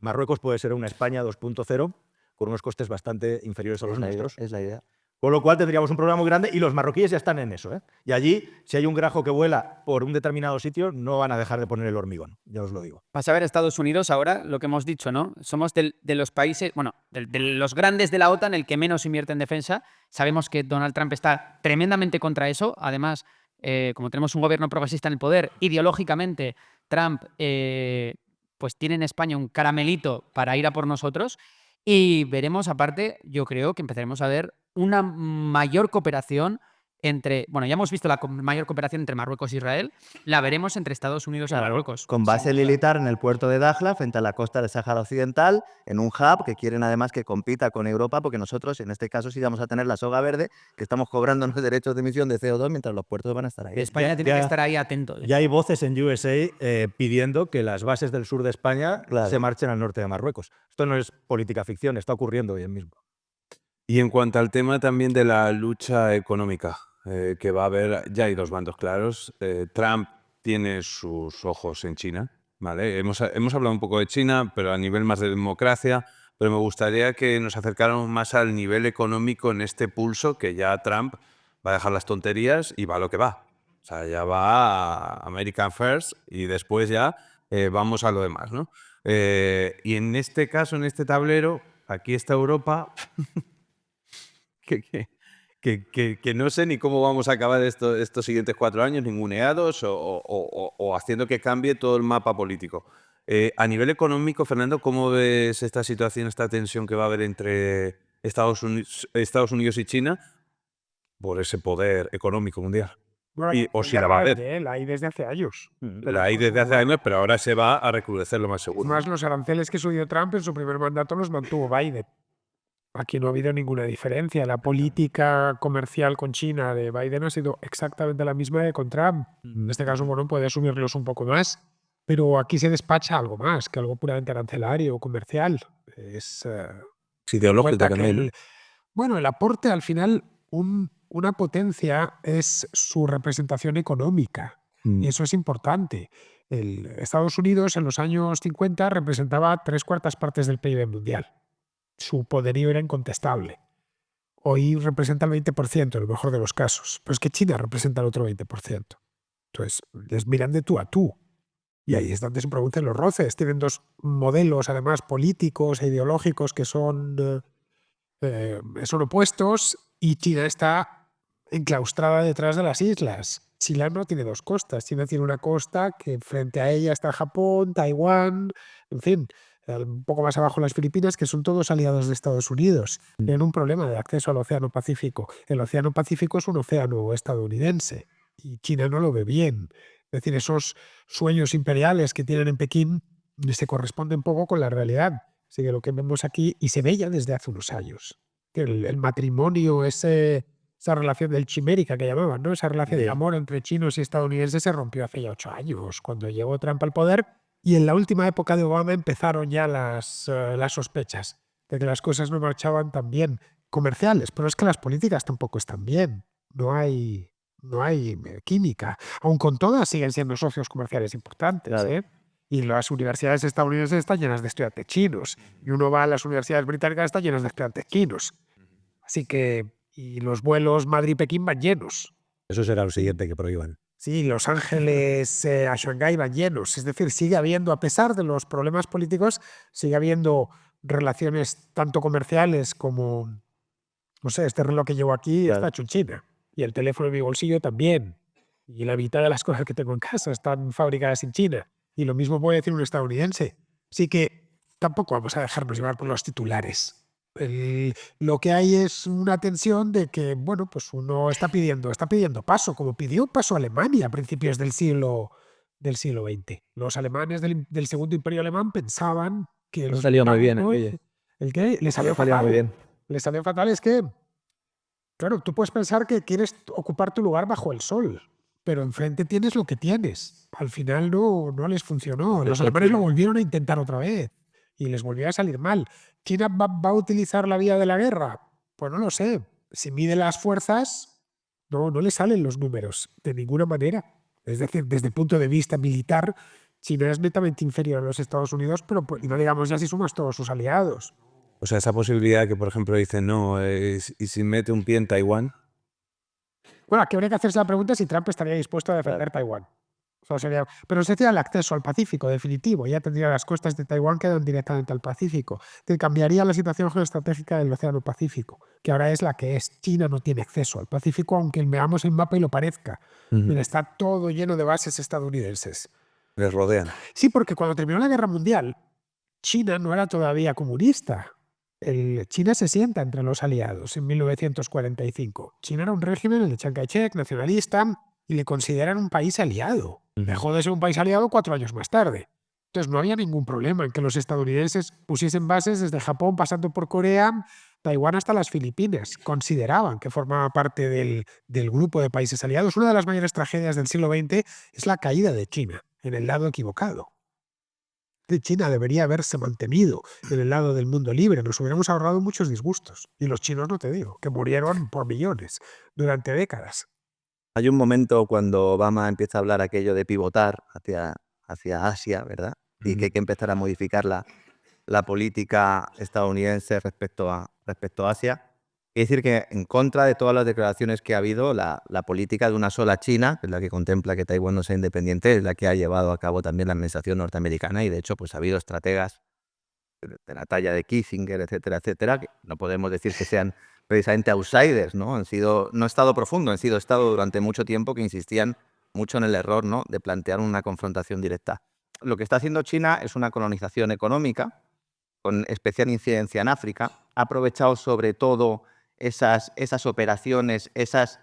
Marruecos puede ser una España 2.0 con unos costes bastante inferiores a los nuestros. Es la idea. Con lo cual tendríamos un problema muy grande y los marroquíes ya están en eso, ¿eh? Y allí, si hay un grajo que vuela por un determinado sitio, no van a dejar de poner el hormigón, ya os lo digo. Vas a ver Estados Unidos ahora, lo que hemos dicho, ¿no? Somos de los países, bueno, de los grandes de la OTAN, el que menos invierte en defensa. Sabemos que Donald Trump está tremendamente contra eso. Además, como tenemos un gobierno progresista en el poder, ideológicamente, Trump pues tiene en España un caramelito para ir a por nosotros. Y veremos, aparte, yo creo que empezaremos a ver una mayor cooperación entre, bueno, ya hemos visto la mayor cooperación entre Marruecos e Israel, la veremos entre Estados Unidos y Marruecos. Con base militar en el puerto de Dakhla, frente a la costa del Sáhara Occidental, en un hub que quieren además que compita con Europa, porque nosotros, en este caso, sí vamos a tener la soga verde, que estamos cobrándonos derechos de emisión de CO2 mientras los puertos van a estar ahí. España tiene que estar ahí atento. Ya hay voces en USA pidiendo que las bases del sur de España Claro. se marchen al norte de Marruecos. Esto no es política ficción, está ocurriendo hoy mismo. Y en cuanto al tema también de la lucha económica, que va a haber, ya hay dos bandos claros. Trump tiene sus ojos en China, ¿vale? Hemos hablado un poco de China, pero a nivel más de democracia, pero me gustaría que nos acercáramos más al nivel económico en este pulso, que ya Trump va a dejar las tonterías y va a lo que va. O sea, ya va a American First y después ya vamos a lo demás, ¿no? Y en este caso, en este tablero, aquí está Europa, que no sé ni cómo vamos a acabar estos siguientes 4 años, ninguneados o haciendo que cambie todo el mapa político. A nivel económico, Fernando, ¿cómo ves esta situación, esta tensión que va a haber entre Estados Unidos y China por ese poder económico mundial? Bueno, O si la va a haber. la hay desde hace años. La hay desde hace años, pero ahora se va a recrudecer lo más seguro. Más los aranceles que subió Trump en su primer mandato los mantuvo Biden. Aquí no ha habido ninguna diferencia. La política comercial con China de Biden ha sido exactamente la misma que con Trump. En este caso, bueno, puede subirlos un poco más, pero aquí se despacha algo más que algo puramente arancelario o comercial. Es Ideológica cuenta que también. bueno, el aporte al final, una potencia es su representación económica. Y eso es importante. Estados Unidos en los años 50 representaba 3/4 del PIB mundial. Su poderío era incontestable. Hoy representa el 20% en el mejor de los casos. Pero es que China representa el otro 20%. Entonces, les miran de tú a tú. Y ahí es donde se producen los roces. Tienen dos modelos, además, políticos e ideológicos que son opuestos, y China está enclaustrada detrás de las islas. China no tiene dos costas. China tiene una costa que frente a ella está Japón, Taiwán, en fin, un poco más abajo las Filipinas, que son todos aliados de Estados Unidos. Tienen un problema de acceso al Océano Pacífico. El Océano Pacífico es un océano estadounidense y China no lo ve bien. Es decir, esos sueños imperiales que tienen en Pekín se corresponden poco con la realidad. Así que lo que vemos aquí, y se ve ya desde hace unos años, que el matrimonio, esa relación del chimérica que llamaban, ¿no? Esa relación de amor entre chinos y estadounidenses se rompió hace ya 8 años, cuando llegó Trump al poder, y en la última época de Obama empezaron ya las sospechas de que las cosas no marchaban tan bien, comerciales, pero es que las políticas tampoco están bien. No hay química. Aun con todas siguen siendo socios comerciales importantes, Claro. ¿eh? Y las universidades estadounidenses están llenas de estudiantes chinos. Y uno va a las universidades británicas, están llenas de estudiantes chinos. Así que, y los vuelos Madrid-Pekín van llenos. Eso será lo siguiente que prohíban. Sí, Los Ángeles a Shanghái van llenos. Es decir, sigue habiendo, a pesar de los problemas políticos, sigue habiendo relaciones tanto comerciales como, no sé, este reloj que llevo aquí está hecho en China. Y el teléfono en mi bolsillo también. Y la mitad de las cosas que tengo en casa están fabricadas en China. Y lo mismo puede decir un estadounidense. Así que tampoco vamos a dejarnos llevar por los titulares. Lo que hay es una tensión de que, bueno, pues uno está pidiendo paso, como pidió paso Alemania a principios del siglo XX. Los alemanes del Segundo Imperio Alemán pensaban que No salió muy bien, ¿no? oye. ¿El qué? Le salió Salió fatal. muy bien. Le salió fatal. Es que, claro, tú puedes pensar que quieres ocupar tu lugar bajo el sol, pero enfrente tienes lo que tienes. Al final no les funcionó. Los alemanes lo volvieron a intentar otra vez y les volvió a salir mal. ¿China va a utilizar la vía de la guerra? Pues no lo sé. Si mide las fuerzas, no le salen los números de ninguna manera. Es decir, desde el punto de vista militar, China es netamente inferior a los Estados Unidos, pero y no digamos ya si sumas todos sus aliados. O sea, esa posibilidad que, por ejemplo, dicen, no, y si mete un pie en Taiwán. Bueno, aquí habría que hacerse la pregunta si Trump estaría dispuesto a defender Taiwán. O sea, pero sería el acceso al Pacífico definitivo. Ya tendría las costas de Taiwán que dan directamente al Pacífico. Que cambiaría la situación geoestratégica del Océano Pacífico, que ahora es la que es. China no tiene acceso al Pacífico, aunque veamos el mapa y lo parezca. Mira, está todo lleno de bases estadounidenses. Les rodean. Sí, porque cuando terminó la Guerra Mundial, China no era todavía comunista. China se sienta entre los aliados en 1945. China era un régimen, el de Chiang Kai-shek, nacionalista, y le consideran un país aliado. Dejó de ser un país aliado 4 años más tarde. Entonces no había ningún problema en que los estadounidenses pusiesen bases desde Japón, pasando por Corea, Taiwán hasta las Filipinas. Consideraban que formaba parte del grupo de países aliados. Una de las mayores tragedias del siglo XX es la caída de China en el lado equivocado. China debería haberse mantenido en el lado del mundo libre. Nos hubiéramos ahorrado muchos disgustos. Y los chinos, no te digo, que murieron por millones durante décadas. Hay un momento cuando Obama empieza a hablar aquello de pivotar hacia Asia, ¿verdad? Y que hay que empezar a modificar la política estadounidense respecto a Asia. Es decir, que en contra de todas las declaraciones que ha habido, la política de una sola China, que es la que contempla que Taiwán no sea independiente, es la que ha llevado a cabo también la administración norteamericana, y de hecho pues ha habido estrategas de la talla de Kissinger, etcétera, etcétera, que no podemos decir que sean precisamente outsiders, ¿no? No estado profundo, han sido estado durante mucho tiempo que insistían mucho en el error, ¿no?, de plantear una confrontación directa. lo que está haciendo China es una colonización económica con especial incidencia en África. Ha aprovechado sobre todo esas operaciones, esos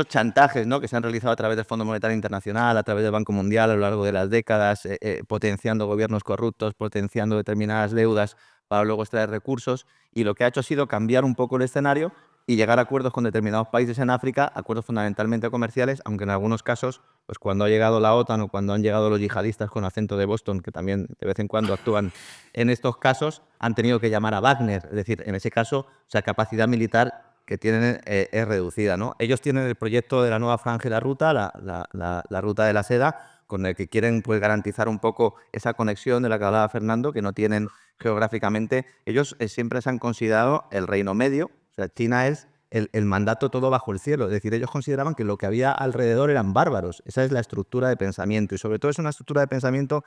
chantajes, ¿no?, que se han realizado a través del Fondo Monetario Internacional, a través del Banco Mundial a lo largo de las décadas, potenciando gobiernos corruptos, potenciando determinadas deudas para luego extraer recursos. Y lo que ha hecho ha sido cambiar un poco el escenario y llegar a acuerdos con determinados países en África, acuerdos fundamentalmente comerciales, aunque en algunos casos, pues cuando ha llegado la OTAN o cuando han llegado los yihadistas con acento de Boston, que también de vez en cuando actúan en estos casos, han tenido que llamar a Wagner. Es decir, en ese caso, o sea, capacidad militar que tienen es reducida, ¿no? Ellos tienen el proyecto de la nueva franja y la ruta, la ruta de la seda, con el que quieren, pues, garantizar un poco esa conexión de la que hablaba Fernando, que no tienen geográficamente. Ellos siempre se han considerado el reino medio. O sea, China es el mandato todo bajo el cielo. Es decir, ellos consideraban que lo que había alrededor eran bárbaros. Esa es la estructura de pensamiento. Y sobre todo es una estructura de pensamiento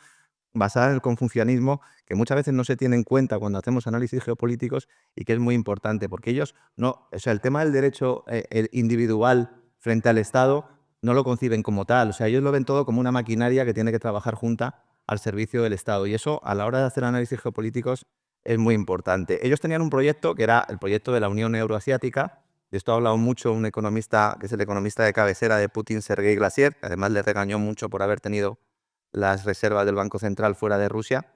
basada en el confucianismo, que muchas veces no se tiene en cuenta cuando hacemos análisis geopolíticos y que es muy importante, porque ellos no, o sea, el tema del derecho el individual frente al Estado no lo conciben como tal. O sea, ellos lo ven todo como una maquinaria que tiene que trabajar junta al servicio del Estado. Y eso, a la hora de hacer análisis geopolíticos, es muy importante. Ellos tenían un proyecto que era el proyecto de la Unión Euroasiática. De esto ha hablado mucho un economista, que es el economista de cabecera de Putin, Sergei Glacier, que además le regañó mucho por haber tenido las reservas del Banco Central fuera de Rusia,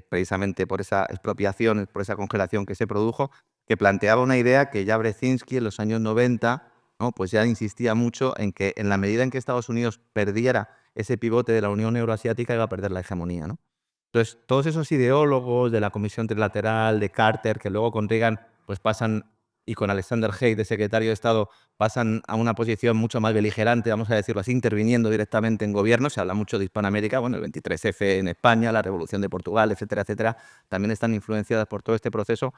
precisamente por esa expropiación, por esa congelación que se produjo, que planteaba una idea que ya Brzezinski en los años 90, ¿no?, pues ya insistía mucho en que en la medida en que Estados Unidos perdiera ese pivote de la Unión Euroasiática iba a perder la hegemonía, ¿no? Entonces, todos esos ideólogos de la Comisión Trilateral, de Carter, que luego con Reagan pues pasan, y con Alexander Haig, de secretario de Estado, pasan a una posición mucho más beligerante, vamos a decirlo así, interviniendo directamente en gobierno. Se habla mucho de Hispanoamérica, bueno, el 23F en España, la Revolución de Portugal, etcétera, etcétera, también están influenciadas por todo este proceso.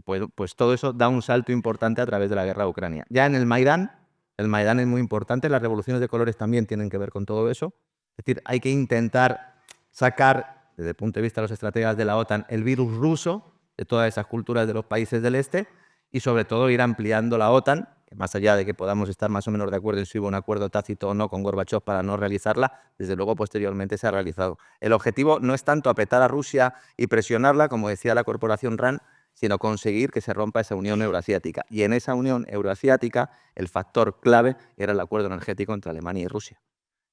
Pues todo eso da un salto importante a través de la guerra de Ucrania. Ya en el Maidán es muy importante, las revoluciones de colores también tienen que ver con todo eso. Es decir, hay que intentar sacar, desde el punto de vista de los estrategas de la OTAN, el virus ruso de todas esas culturas de los países del este, y sobre todo ir ampliando la OTAN, que más allá de que podamos estar más o menos de acuerdo en si hubo un acuerdo tácito o no con Gorbachov para no realizarla, desde luego posteriormente se ha realizado. El objetivo no es tanto apretar a Rusia y presionarla, como decía la corporación RAND, sino conseguir que se rompa esa Unión Euroasiática. Y en esa Unión Euroasiática el factor clave era el acuerdo energético entre Alemania y Rusia,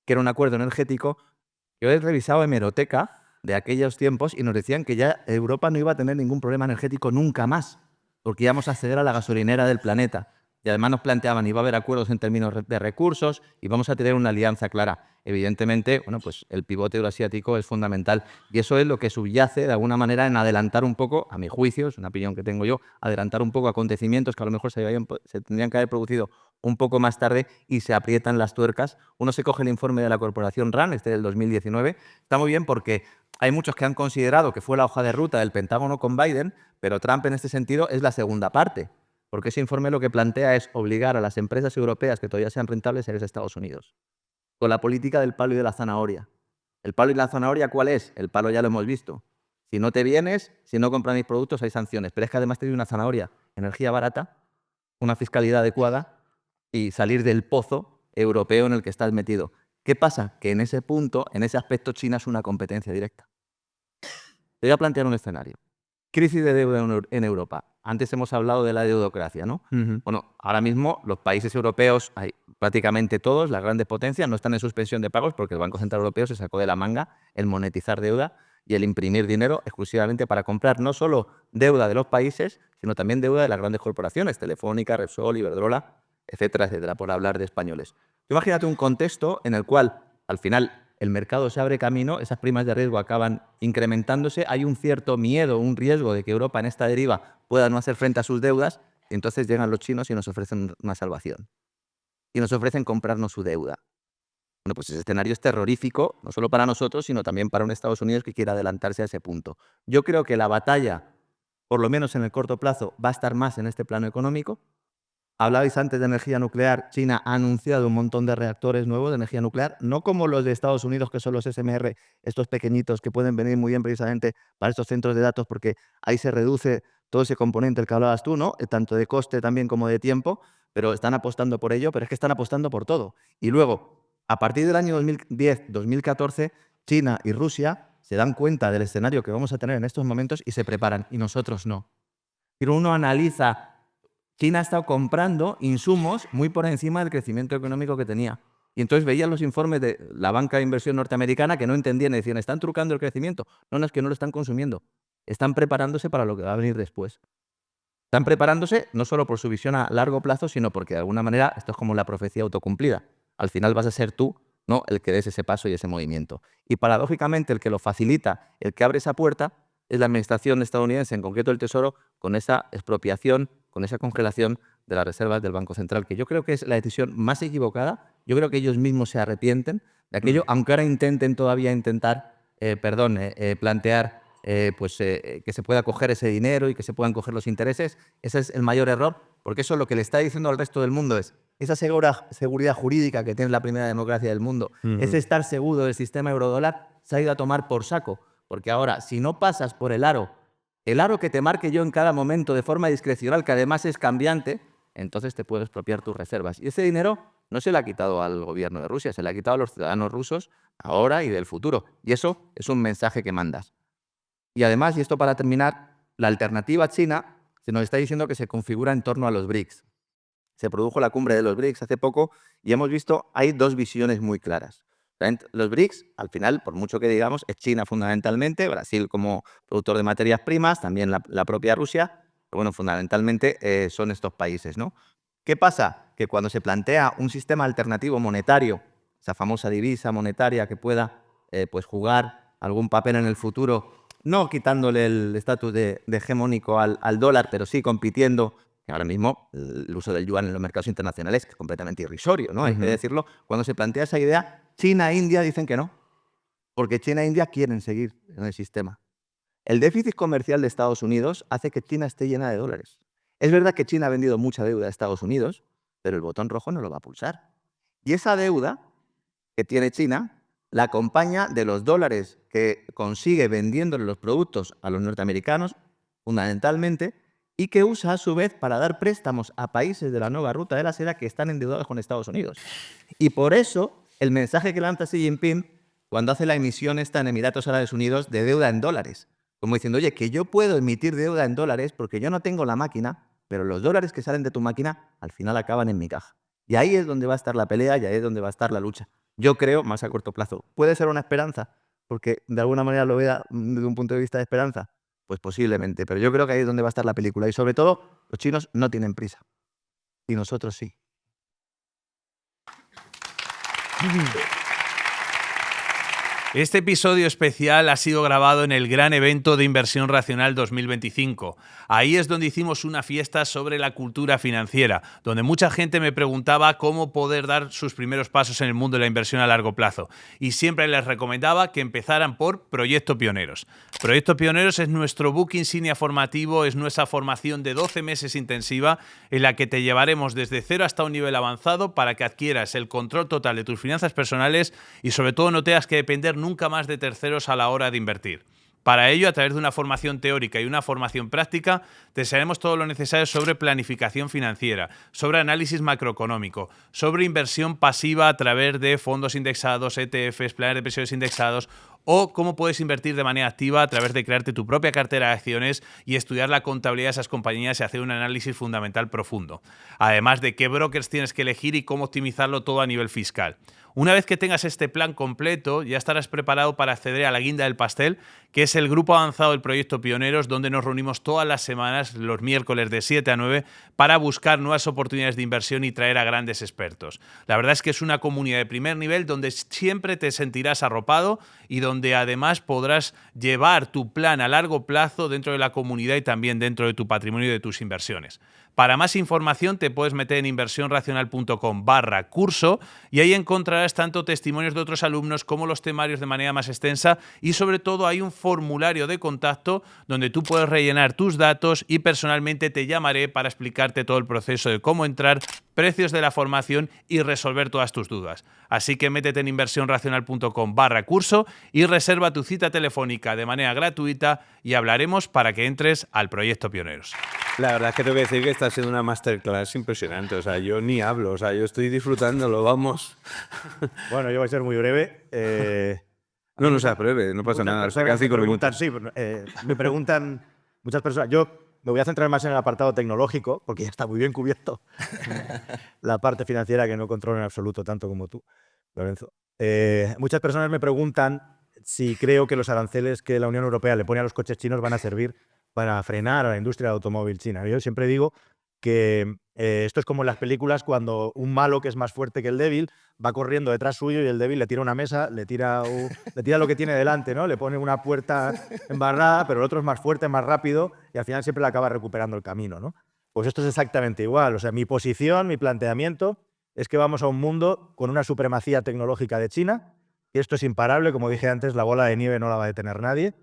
que era un acuerdo energético que yo he revisado hemeroteca de aquellos tiempos y nos decían que ya Europa no iba a tener ningún problema energético nunca más, porque íbamos a acceder a la gasolinera del planeta. Y además nos planteaban, iba a haber acuerdos en términos de recursos y vamos a tener una alianza clara. Evidentemente, bueno, pues el pivote euroasiático es fundamental y eso es lo que subyace de alguna manera en adelantar un poco, a mi juicio, es una opinión que tengo yo, adelantar un poco acontecimientos que a lo mejor se tendrían que haber producido un poco más tarde y se aprietan las tuercas. Uno se coge el informe de la corporación RAND, este del 2019, está muy bien porque hay muchos que han considerado que fue la hoja de ruta del Pentágono con Biden, pero Trump en este sentido es la segunda parte, porque ese informe lo que plantea es obligar a las empresas europeas que todavía sean rentables a irse a Estados Unidos, con la política del palo y de la zanahoria. ¿El palo y la zanahoria cuál es? El palo ya lo hemos visto. Si no te vienes, si no compras mis productos, hay sanciones. Pero es que además te doy una zanahoria, energía barata, una fiscalidad adecuada y salir del pozo europeo en el que estás metido. ¿Qué pasa? Que en ese punto, en ese aspecto, China es una competencia directa. Te voy a plantear un escenario. Crisis de deuda en Europa. Antes hemos hablado de la deudocracia, ¿no? Bueno, ahora mismo los países europeos, prácticamente todos, las grandes potencias, no están en suspensión de pagos porque el Banco Central Europeo se sacó de la manga el monetizar deuda y el imprimir dinero exclusivamente para comprar no solo deuda de los países, sino también deuda de las grandes corporaciones, Telefónica, Repsol, Iberdrola, etcétera, etcétera, por hablar de españoles. Imagínate un contexto en el cual, al final, el mercado se abre camino, esas primas de riesgo acaban incrementándose, hay un cierto miedo, un riesgo de que Europa en esta deriva pueda no hacer frente a sus deudas, y entonces llegan los chinos y nos ofrecen una salvación. Y nos ofrecen comprarnos su deuda. Bueno, pues ese escenario es terrorífico, no solo para nosotros, sino también para un Estados Unidos que quiera adelantarse a ese punto. Yo creo que la batalla, por lo menos en el corto plazo, va a estar más en este plano económico. Hablabais antes de energía nuclear. China ha anunciado un montón de reactores nuevos de energía nuclear, no como los de Estados Unidos, que son los SMR, estos pequeñitos que pueden venir muy bien precisamente para estos centros de datos, porque ahí se reduce todo ese componente del que hablabas tú, ¿no? Tanto de coste también como de tiempo, pero están apostando por ello, pero es que están apostando por todo. Y luego, a partir del año 2010-2014, China y Rusia se dan cuenta del escenario que vamos a tener en estos momentos y se preparan, y nosotros no. Pero uno analiza, China ha estado comprando insumos muy por encima del crecimiento económico que tenía. Y entonces veían los informes de la banca de inversión norteamericana que no entendían y decían, ¿están trucando el crecimiento? No, es que no lo están consumiendo. Están preparándose para lo que va a venir después. Están preparándose no solo por su visión a largo plazo, sino porque de alguna manera esto es como la profecía autocumplida. Al final vas a ser tú, ¿no?, el que des ese paso y ese movimiento. Y paradójicamente el que lo facilita, el que abre esa puerta, es la administración estadounidense, en concreto el Tesoro, con esa expropiación, con esa congelación de las reservas del Banco Central, que yo creo que es la decisión más equivocada. Yo creo que ellos mismos se arrepienten de aquello, aunque ahora intenten todavía plantear que se pueda coger ese dinero y que se puedan coger los intereses. Ese es el mayor error, porque eso lo que le está diciendo al resto del mundo es esa seguridad jurídica que tiene la primera democracia del mundo, ese estar seguro del sistema eurodólar, se ha ido a tomar por saco, porque ahora, si no pasas por el aro que te marque yo en cada momento de forma discrecional, que además es cambiante, entonces te puedes expropiar tus reservas. Y ese dinero no se le ha quitado al gobierno de Rusia, se le ha quitado a los ciudadanos rusos ahora y del futuro. Y eso es un mensaje que mandas. Y además, y esto para terminar, la alternativa china se nos está diciendo que se configura en torno a los BRICS. Se produjo la cumbre de los BRICS hace poco y hemos visto, hay dos visiones muy claras. Los BRICS, al final, por mucho que digamos, es China fundamentalmente, Brasil como productor de materias primas, también la propia Rusia, pero bueno, fundamentalmente son estos países, ¿no? ¿Qué pasa? Que cuando se plantea un sistema alternativo monetario, esa famosa divisa monetaria que pueda jugar algún papel en el futuro, no quitándole el estatus de hegemónico al dólar, pero sí compitiendo, que ahora mismo el uso del yuan en los mercados internacionales es completamente irrisorio, ¿no? Hay que decirlo. Cuando se plantea esa idea, China e India dicen que no, porque China e India quieren seguir en el sistema. El déficit comercial de Estados Unidos hace que China esté llena de dólares. Es verdad que China ha vendido mucha deuda a Estados Unidos, pero el botón rojo no lo va a pulsar. Y esa deuda que tiene China la acompaña de los dólares que consigue vendiéndole los productos a los norteamericanos, fundamentalmente, y que usa a su vez para dar préstamos a países de la nueva ruta de la seda que están endeudados con Estados Unidos. Y por eso el mensaje que lanza Xi Jinping cuando hace la emisión esta en Emiratos Árabes Unidos de deuda en dólares, como diciendo, oye, que yo puedo emitir deuda en dólares porque yo no tengo la máquina, pero los dólares que salen de tu máquina al final acaban en mi caja. Y ahí es donde va a estar la pelea y ahí es donde va a estar la lucha. Yo creo, más a corto plazo, ¿puede ser una esperanza? Porque de alguna manera lo vea desde un punto de vista de esperanza. Pues posiblemente, pero yo creo que ahí es donde va a estar la película. Y sobre todo, los chinos no tienen prisa. Y nosotros sí. Este episodio especial ha sido grabado en el gran evento de Inversión Racional 2025. Ahí es donde hicimos una fiesta sobre la cultura financiera, donde mucha gente me preguntaba cómo poder dar sus primeros pasos en el mundo de la inversión a largo plazo. Y siempre les recomendaba que empezaran por Proyecto Pioneros. Proyecto Pioneros es nuestro book insignia formativo, es nuestra formación de 12 meses intensiva en la que te llevaremos desde cero hasta un nivel avanzado para que adquieras el control total de tus finanzas personales y sobre todo no tengas que depender nunca más de terceros a la hora de invertir. Para ello, a través de una formación teórica y una formación práctica, te enseñaremos todo lo necesario sobre planificación financiera, sobre análisis macroeconómico, sobre inversión pasiva a través de fondos indexados, ETFs, planes de pensiones indexados, o cómo puedes invertir de manera activa a través de crearte tu propia cartera de acciones y estudiar la contabilidad de esas compañías y hacer un análisis fundamental profundo. Además de qué brokers tienes que elegir y cómo optimizarlo todo a nivel fiscal. Una vez que tengas este plan completo, ya estarás preparado para acceder a la guinda del pastel, que es el grupo avanzado del Proyecto Pioneros, donde nos reunimos todas las semanas, los miércoles de 7 a 9, para buscar nuevas oportunidades de inversión y traer a grandes expertos. La verdad es que es una comunidad de primer nivel donde siempre te sentirás arropado y donde además podrás llevar tu plan a largo plazo dentro de la comunidad y también dentro de tu patrimonio y de tus inversiones. Para más información te puedes meter en inversionracional.com/curso y ahí encontrarás tanto testimonios de otros alumnos como los temarios de manera más extensa y sobre todo hay un formulario de contacto donde tú puedes rellenar tus datos y personalmente te llamaré para explicarte todo el proceso de cómo entrar, precios de la formación y resolver todas tus dudas. Así que métete en inversionracional.com/curso y reserva tu cita telefónica de manera gratuita y hablaremos para que entres al Proyecto Pioneros. La verdad es que tengo que decir que está siendo una masterclass impresionante. O sea, yo ni hablo, o sea, yo estoy disfrutándolo, vamos. Bueno, yo voy a ser muy breve. No, no sea breve, no pasa nada. Se quedan 5 minutos. Sí, me preguntan muchas personas. Yo me voy a centrar más en el apartado tecnológico, porque ya está muy bien cubierto la parte financiera que no controlo en absoluto tanto como tú, Lorenzo. Muchas personas me preguntan si creo que los aranceles que la Unión Europea le pone a los coches chinos van a servir para frenar a la industria del automóvil china. Yo siempre digo que esto es como en las películas cuando un malo que es más fuerte que el débil va corriendo detrás suyo y el débil le tira una mesa, le tira lo que tiene delante, ¿no? Le pone una puerta embarrada, pero el otro es más fuerte, más rápido y al final siempre le acaba recuperando el camino, ¿no? Pues esto es exactamente igual. O sea, mi posición, mi planteamiento es que vamos a un mundo con una supremacía tecnológica de China y esto es imparable. Como dije antes, la bola de nieve no la va a detener nadie.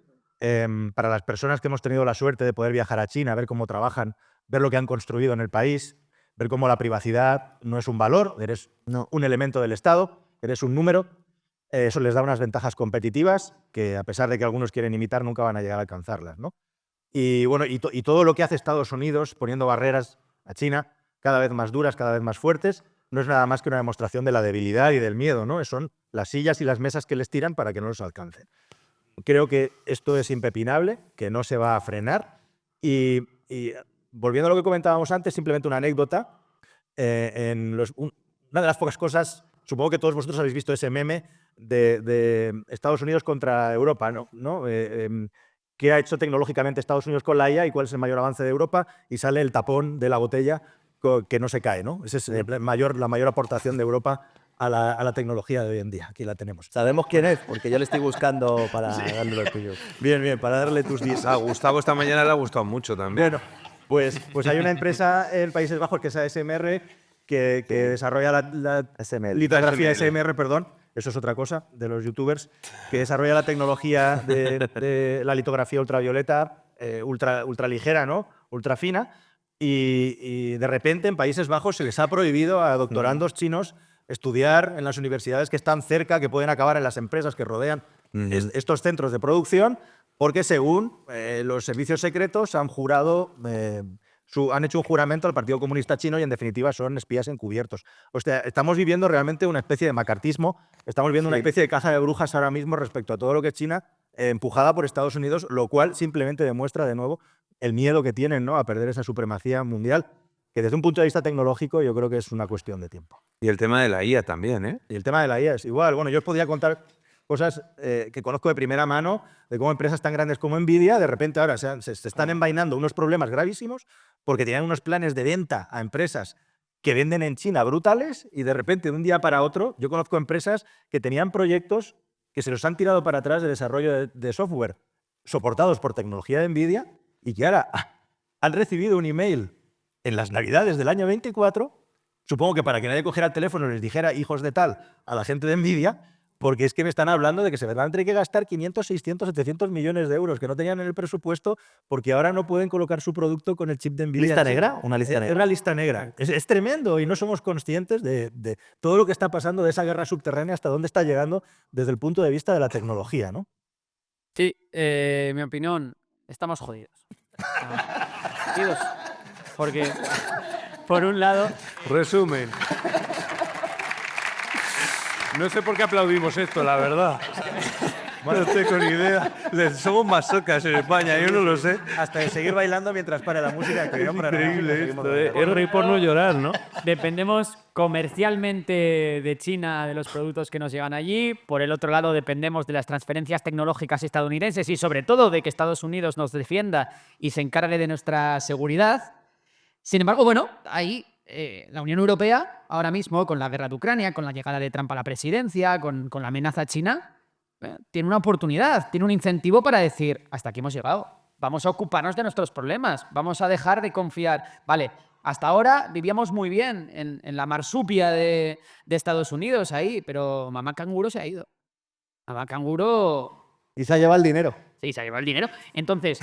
Para las personas que hemos tenido la suerte de poder viajar a China, ver cómo trabajan, ver lo que han construido en el país, ver cómo la privacidad no es un valor, eres un elemento del Estado, eres un número, eso les da unas ventajas competitivas que, a pesar de que algunos quieren imitar, nunca van a llegar a alcanzarlas, ¿no? Y bueno, y todo lo que hace Estados Unidos poniendo barreras a China cada vez más duras, cada vez más fuertes, no es nada más que una demostración de la debilidad y del miedo, ¿no? Son las sillas y las mesas que les tiran para que no los alcancen. Creo que esto es impepinable, que no se va a frenar. Y volviendo a lo que comentábamos antes, simplemente una anécdota. Una de las pocas cosas, supongo que todos vosotros habéis visto ese meme de Estados Unidos contra Europa, ¿no? ¿Qué ha hecho tecnológicamente Estados Unidos con la IA y cuál es el mayor avance de Europa? Y sale el tapón de la botella que no se cae, ¿no? Esa es la mayor aportación de Europa a la tecnología de hoy en día. Aquí la tenemos. Sabemos quién es, porque yo le estoy buscando para darle los tuyos. Bien, para darle tus 10. A Gustavo esta mañana le ha gustado mucho también. Bueno, pues hay una empresa en Países Bajos que es ASMR que desarrolla la litografía SMR, perdón. Eso es otra cosa de los youtubers, que desarrolla la tecnología de la litografía ultravioleta, ultra ligera, ¿no? Ultra fina. Y de repente en Países Bajos se les ha prohibido a doctorandos chinos estudiar en las universidades que están cerca, que pueden acabar en las empresas que rodean estos centros de producción, porque según los servicios secretos han jurado, han hecho un juramento al Partido Comunista Chino y en definitiva son espías encubiertos. O sea, estamos viviendo realmente una especie de macartismo, estamos viviendo una especie de caza de brujas ahora mismo respecto a todo lo que es China, empujada por Estados Unidos, lo cual simplemente demuestra de nuevo el miedo que tienen, ¿no?, a perder esa supremacía mundial, que desde un punto de vista tecnológico yo creo que es una cuestión de tiempo. Y el tema de la IA también, ¿eh? Y el tema de la IA es igual. Bueno, yo os podría contar cosas que conozco de primera mano, de cómo empresas tan grandes como Nvidia, de repente ahora se están envainando unos problemas gravísimos porque tenían unos planes de venta a empresas que venden en China brutales y de repente, de un día para otro, yo conozco empresas que tenían proyectos que se los han tirado para atrás de desarrollo de software soportados por tecnología de Nvidia y que ahora han recibido un email en las Navidades del año 24, supongo que para que nadie cogiera el teléfono y les dijera hijos de tal a la gente de Nvidia, porque es que me están hablando de que se van a tener que gastar 500, 600, 700 millones de euros que no tenían en el presupuesto porque ahora no pueden colocar su producto con el chip de Nvidia. ¿Lista negra? Una lista negra. Es una lista negra. Es tremendo y no somos conscientes de todo lo que está pasando, de esa guerra subterránea, hasta dónde está llegando desde el punto de vista de la tecnología, ¿no? Sí, mi opinión, estamos jodidos. Jodidos. Porque, por un lado... Resumen. No sé por qué aplaudimos esto, la verdad. No tengo ni idea. Somos masocas en España, yo no lo sé. Hasta de seguir bailando mientras pare la música. Es increíble esto, ¿eh? Es reír por no llorar, ¿no? Dependemos comercialmente de China, de los productos que nos llegan allí. Por el otro lado, dependemos de las transferencias tecnológicas estadounidenses y, sobre todo, de que Estados Unidos nos defienda y se encargue de nuestra seguridad. Sin embargo, bueno, ahí la Unión Europea, ahora mismo, con la guerra de Ucrania, con la llegada de Trump a la presidencia, con la amenaza china, tiene una oportunidad, tiene un incentivo para decir, hasta aquí hemos llegado, vamos a ocuparnos de nuestros problemas, vamos a dejar de confiar. Vale, hasta ahora vivíamos muy bien en la marsupia de Estados Unidos ahí, pero mamá canguro se ha ido. Mamá canguro... Y se ha llevado el dinero. Sí, se ha llevado el dinero. Entonces,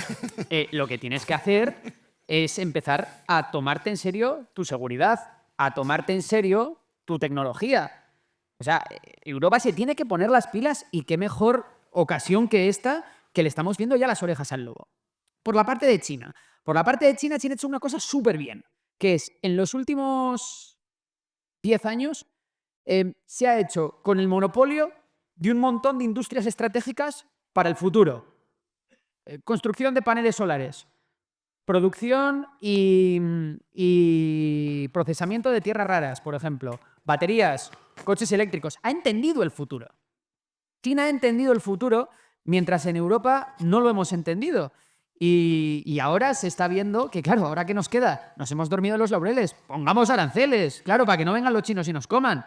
lo que tienes que hacer es empezar a tomarte en serio tu seguridad, a tomarte en serio tu tecnología. O sea, Europa se tiene que poner las pilas y qué mejor ocasión que esta, que le estamos viendo ya las orejas al lobo. Por la parte de China. Por la parte de China, China ha hecho una cosa súper bien, que es, en los últimos 10 años, se ha hecho con el monopolio de un montón de industrias estratégicas para el futuro. Construcción de paneles solares, producción y procesamiento de tierras raras, por ejemplo, baterías, coches eléctricos. Ha entendido el futuro. China ha entendido el futuro, mientras en Europa no lo hemos entendido. Y ahora se está viendo que, claro, ¿ahora qué nos queda? Nos hemos dormido en los laureles. Pongamos aranceles, claro, para que no vengan los chinos y nos coman.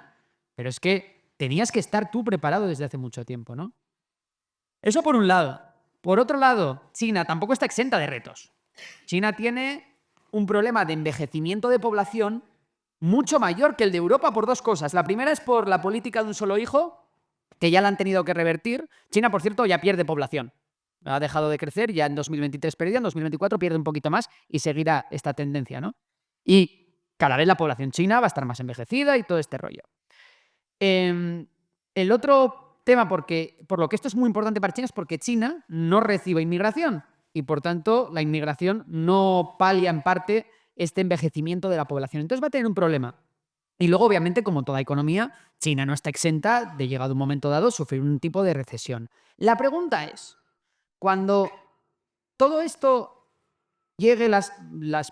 Pero es que tenías que estar tú preparado desde hace mucho tiempo, ¿no? Eso por un lado. Por otro lado, China tampoco está exenta de retos. China tiene un problema de envejecimiento de población mucho mayor que el de Europa por dos cosas. La primera es por la política de un solo hijo, que ya la han tenido que revertir. China, por cierto, ya pierde población. Ha dejado de crecer, ya en 2023 perdió, en 2024 pierde un poquito más y seguirá esta tendencia, ¿no? Y cada vez la población china va a estar más envejecida y todo este rollo. El otro tema por lo que esto es muy importante para China es porque China no recibe inmigración y, por tanto, la inmigración no palia en parte este envejecimiento de la población. Entonces va a tener un problema. Y luego, obviamente, como toda economía, China no está exenta de, llegado un momento dado, sufrir un tipo de recesión. La pregunta es, cuando todo esto llegue las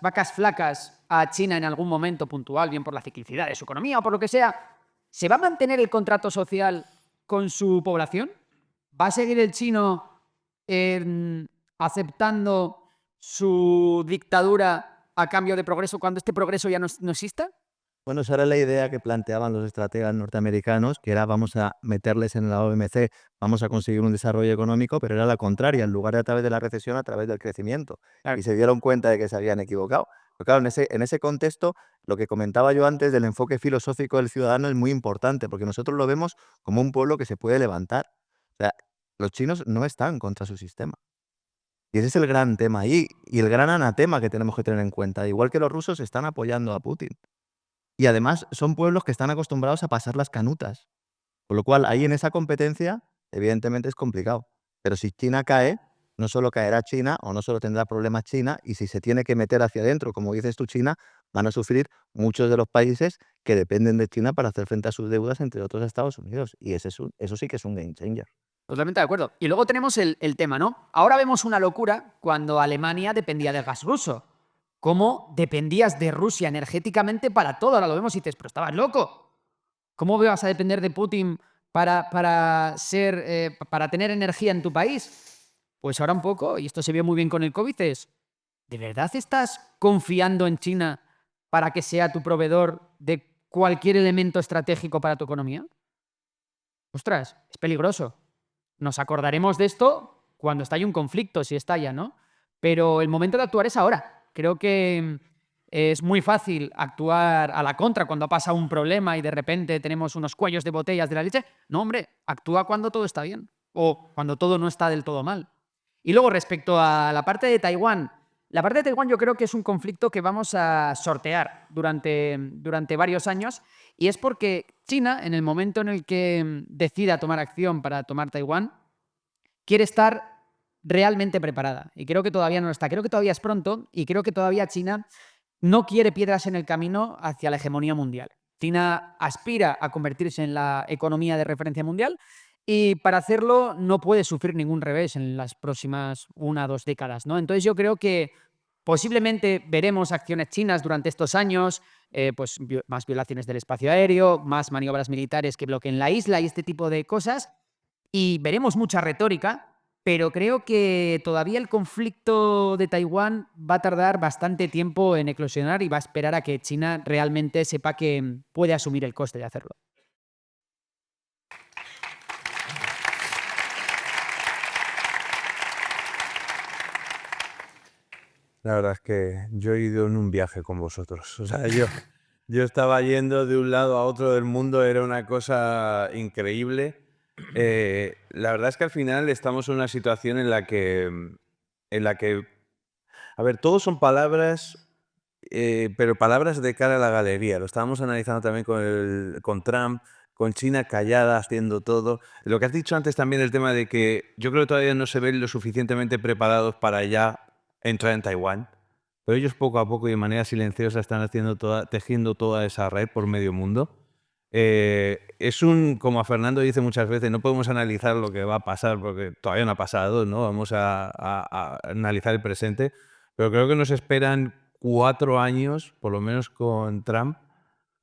vacas flacas a China en algún momento puntual, bien por la ciclicidad de su economía o por lo que sea, ¿se va a mantener el contrato social con su población? ¿Va a seguir el chino aceptando su dictadura a cambio de progreso cuando este progreso ya no exista? Bueno, esa era la idea que planteaban los estrategas norteamericanos, que era vamos a meterles en la OMC, vamos a conseguir un desarrollo económico, pero era la contraria, en lugar de a través de la recesión, a través del crecimiento. Claro. Y se dieron cuenta de que se habían equivocado. Pero claro, en ese contexto, lo que comentaba yo antes del enfoque filosófico del ciudadano es muy importante, porque nosotros lo vemos como un pueblo que se puede levantar. O sea, los chinos no están contra su sistema. Y ese es el gran tema ahí, y el gran anatema que tenemos que tener en cuenta. Igual que los rusos están apoyando a Putin. Y además son pueblos que están acostumbrados a pasar las canutas. Con lo cual, ahí en esa competencia, evidentemente es complicado. Pero si China cae, no solo caerá China o no solo tendrá problemas China, y si se tiene que meter hacia adentro, como dices tú, China, van a sufrir muchos de los países que dependen de China para hacer frente a sus deudas, entre otros Estados Unidos. Y eso sí que es un game changer. Totalmente de acuerdo. Y luego tenemos el tema, ¿no? Ahora vemos una locura cuando Alemania dependía del gas ruso. ¿Cómo dependías de Rusia energéticamente para todo? Ahora lo vemos y dices, pero estabas loco. ¿Cómo vas a depender de Putin para tener energía en tu país? Pues ahora un poco, y esto se vio muy bien con el COVID, es, ¿de verdad estás confiando en China para que sea tu proveedor de cualquier elemento estratégico para tu economía? Ostras, es peligroso. Nos acordaremos de esto cuando estalle un conflicto, si estalla, ¿no? Pero el momento de actuar es ahora. Creo que es muy fácil actuar a la contra cuando ha pasado un problema y de repente tenemos unos cuellos de botellas de la leche. No, hombre, actúa cuando todo está bien o cuando todo no está del todo mal. Y luego, respecto a la parte de Taiwán, yo creo que es un conflicto que vamos a sortear durante varios años, y es porque China, en el momento en el que decida tomar acción para tomar Taiwán, quiere estar realmente preparada. Y creo que todavía no lo está. Creo que todavía es pronto y creo que todavía China no quiere piedras en el camino hacia la hegemonía mundial. China aspira a convertirse en la economía de referencia mundial y para hacerlo no puede sufrir ningún revés en las próximas 1 o 2 décadas, ¿no? Entonces yo creo que posiblemente veremos acciones chinas durante estos años, pues más violaciones del espacio aéreo, más maniobras militares que bloqueen la isla y este tipo de cosas, y veremos mucha retórica. Pero creo que todavía el conflicto de Taiwán va a tardar bastante tiempo en eclosionar y va a esperar a que China realmente sepa que puede asumir el coste de hacerlo. La verdad es que yo he ido en un viaje con vosotros. O sea, yo estaba yendo de un lado a otro del mundo, era una cosa increíble. La verdad es que al final estamos en una situación en la que, a ver, todos son palabras, pero palabras de cara a la galería. Lo estábamos analizando también con Trump, con China callada, haciendo todo. Lo que has dicho antes también, el tema de que yo creo que todavía no se ven lo suficientemente preparados para ya entrar en Taiwán, pero ellos poco a poco y de manera silenciosa están tejiendo toda esa red por medio mundo. Como a Fernando dice muchas veces, no podemos analizar lo que va a pasar porque todavía no ha pasado, ¿no? Vamos a analizar el presente, pero creo que nos esperan 4 años, por lo menos con Trump,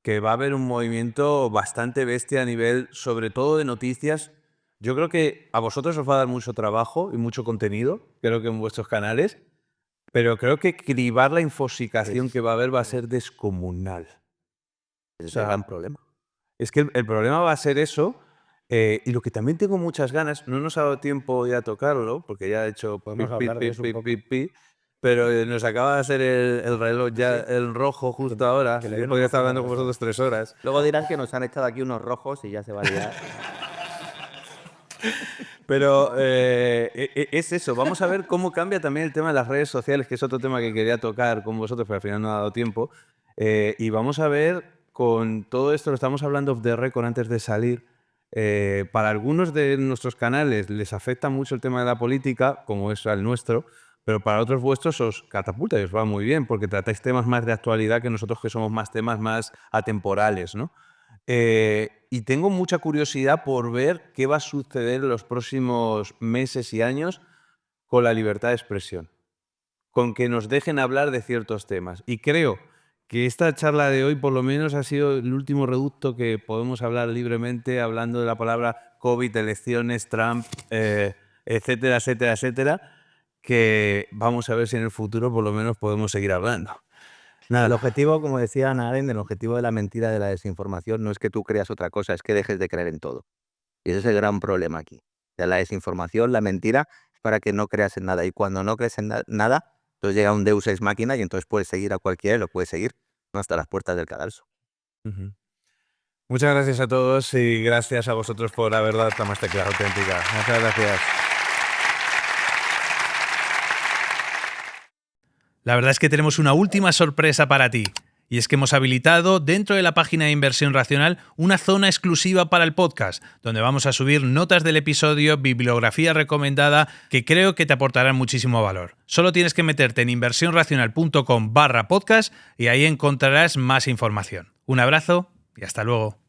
que va a haber un movimiento bastante bestia a nivel, sobre todo de noticias. Yo creo que a vosotros os va a dar mucho trabajo y mucho contenido, creo que en vuestros canales, pero creo que cribar la infosicación que va a haber va a ser descomunal. Ese es sea, el gran problema. Es que el problema va a ser eso, y lo que también tengo muchas ganas, no nos ha dado tiempo ya a tocarlo, porque ya he hecho Podemos hablar de eso un poco. pero nos acaba de hacer el reloj ya el rojo justo ahora, que le que dio yo una podría estar bajada hablando de con vosotros 3 horas. Luego dirán que nos han echado aquí unos rojos y ya se va a liar. Pero es eso, vamos a ver cómo cambia también el tema de las redes sociales, que es otro tema que quería tocar con vosotros, pero al final no ha dado tiempo. Y vamos a ver con todo esto, lo estamos hablando off the record antes de salir. Para algunos de nuestros canales les afecta mucho el tema de la política, como es el nuestro, pero para otros vuestros os catapulta y os va muy bien, porque tratáis temas más de actualidad que nosotros, que somos más temas más atemporales, ¿no? Y tengo mucha curiosidad por ver qué va a suceder en los próximos meses y años con la libertad de expresión, con que nos dejen hablar de ciertos temas. Y creo que esta charla de hoy por lo menos ha sido el último reducto que podemos hablar libremente, hablando de la palabra COVID, elecciones, Trump, etcétera, etcétera, etcétera, que vamos a ver si en el futuro por lo menos podemos seguir hablando. El objetivo, como decía Hannah Arendt, el objetivo de la mentira, de la desinformación, no es que tú creas otra cosa, es que dejes de creer en todo. Y ese es el gran problema aquí. La desinformación, la mentira, es para que no creas en nada. Y cuando no crees en nada, entonces llega un Deus ex machina y entonces puedes seguir a cualquiera y lo puedes seguir hasta las puertas del cadalso. Muchas gracias a todos y gracias a vosotros por haber dado esta masterclass auténtica. Muchas gracias. La verdad es que tenemos una última sorpresa para ti. Y es que hemos habilitado dentro de la página de Inversión Racional una zona exclusiva para el podcast, donde vamos a subir notas del episodio, bibliografía recomendada, que creo que te aportarán muchísimo valor. Solo tienes que meterte en inversionracional.com/podcast y ahí encontrarás más información. Un abrazo y hasta luego.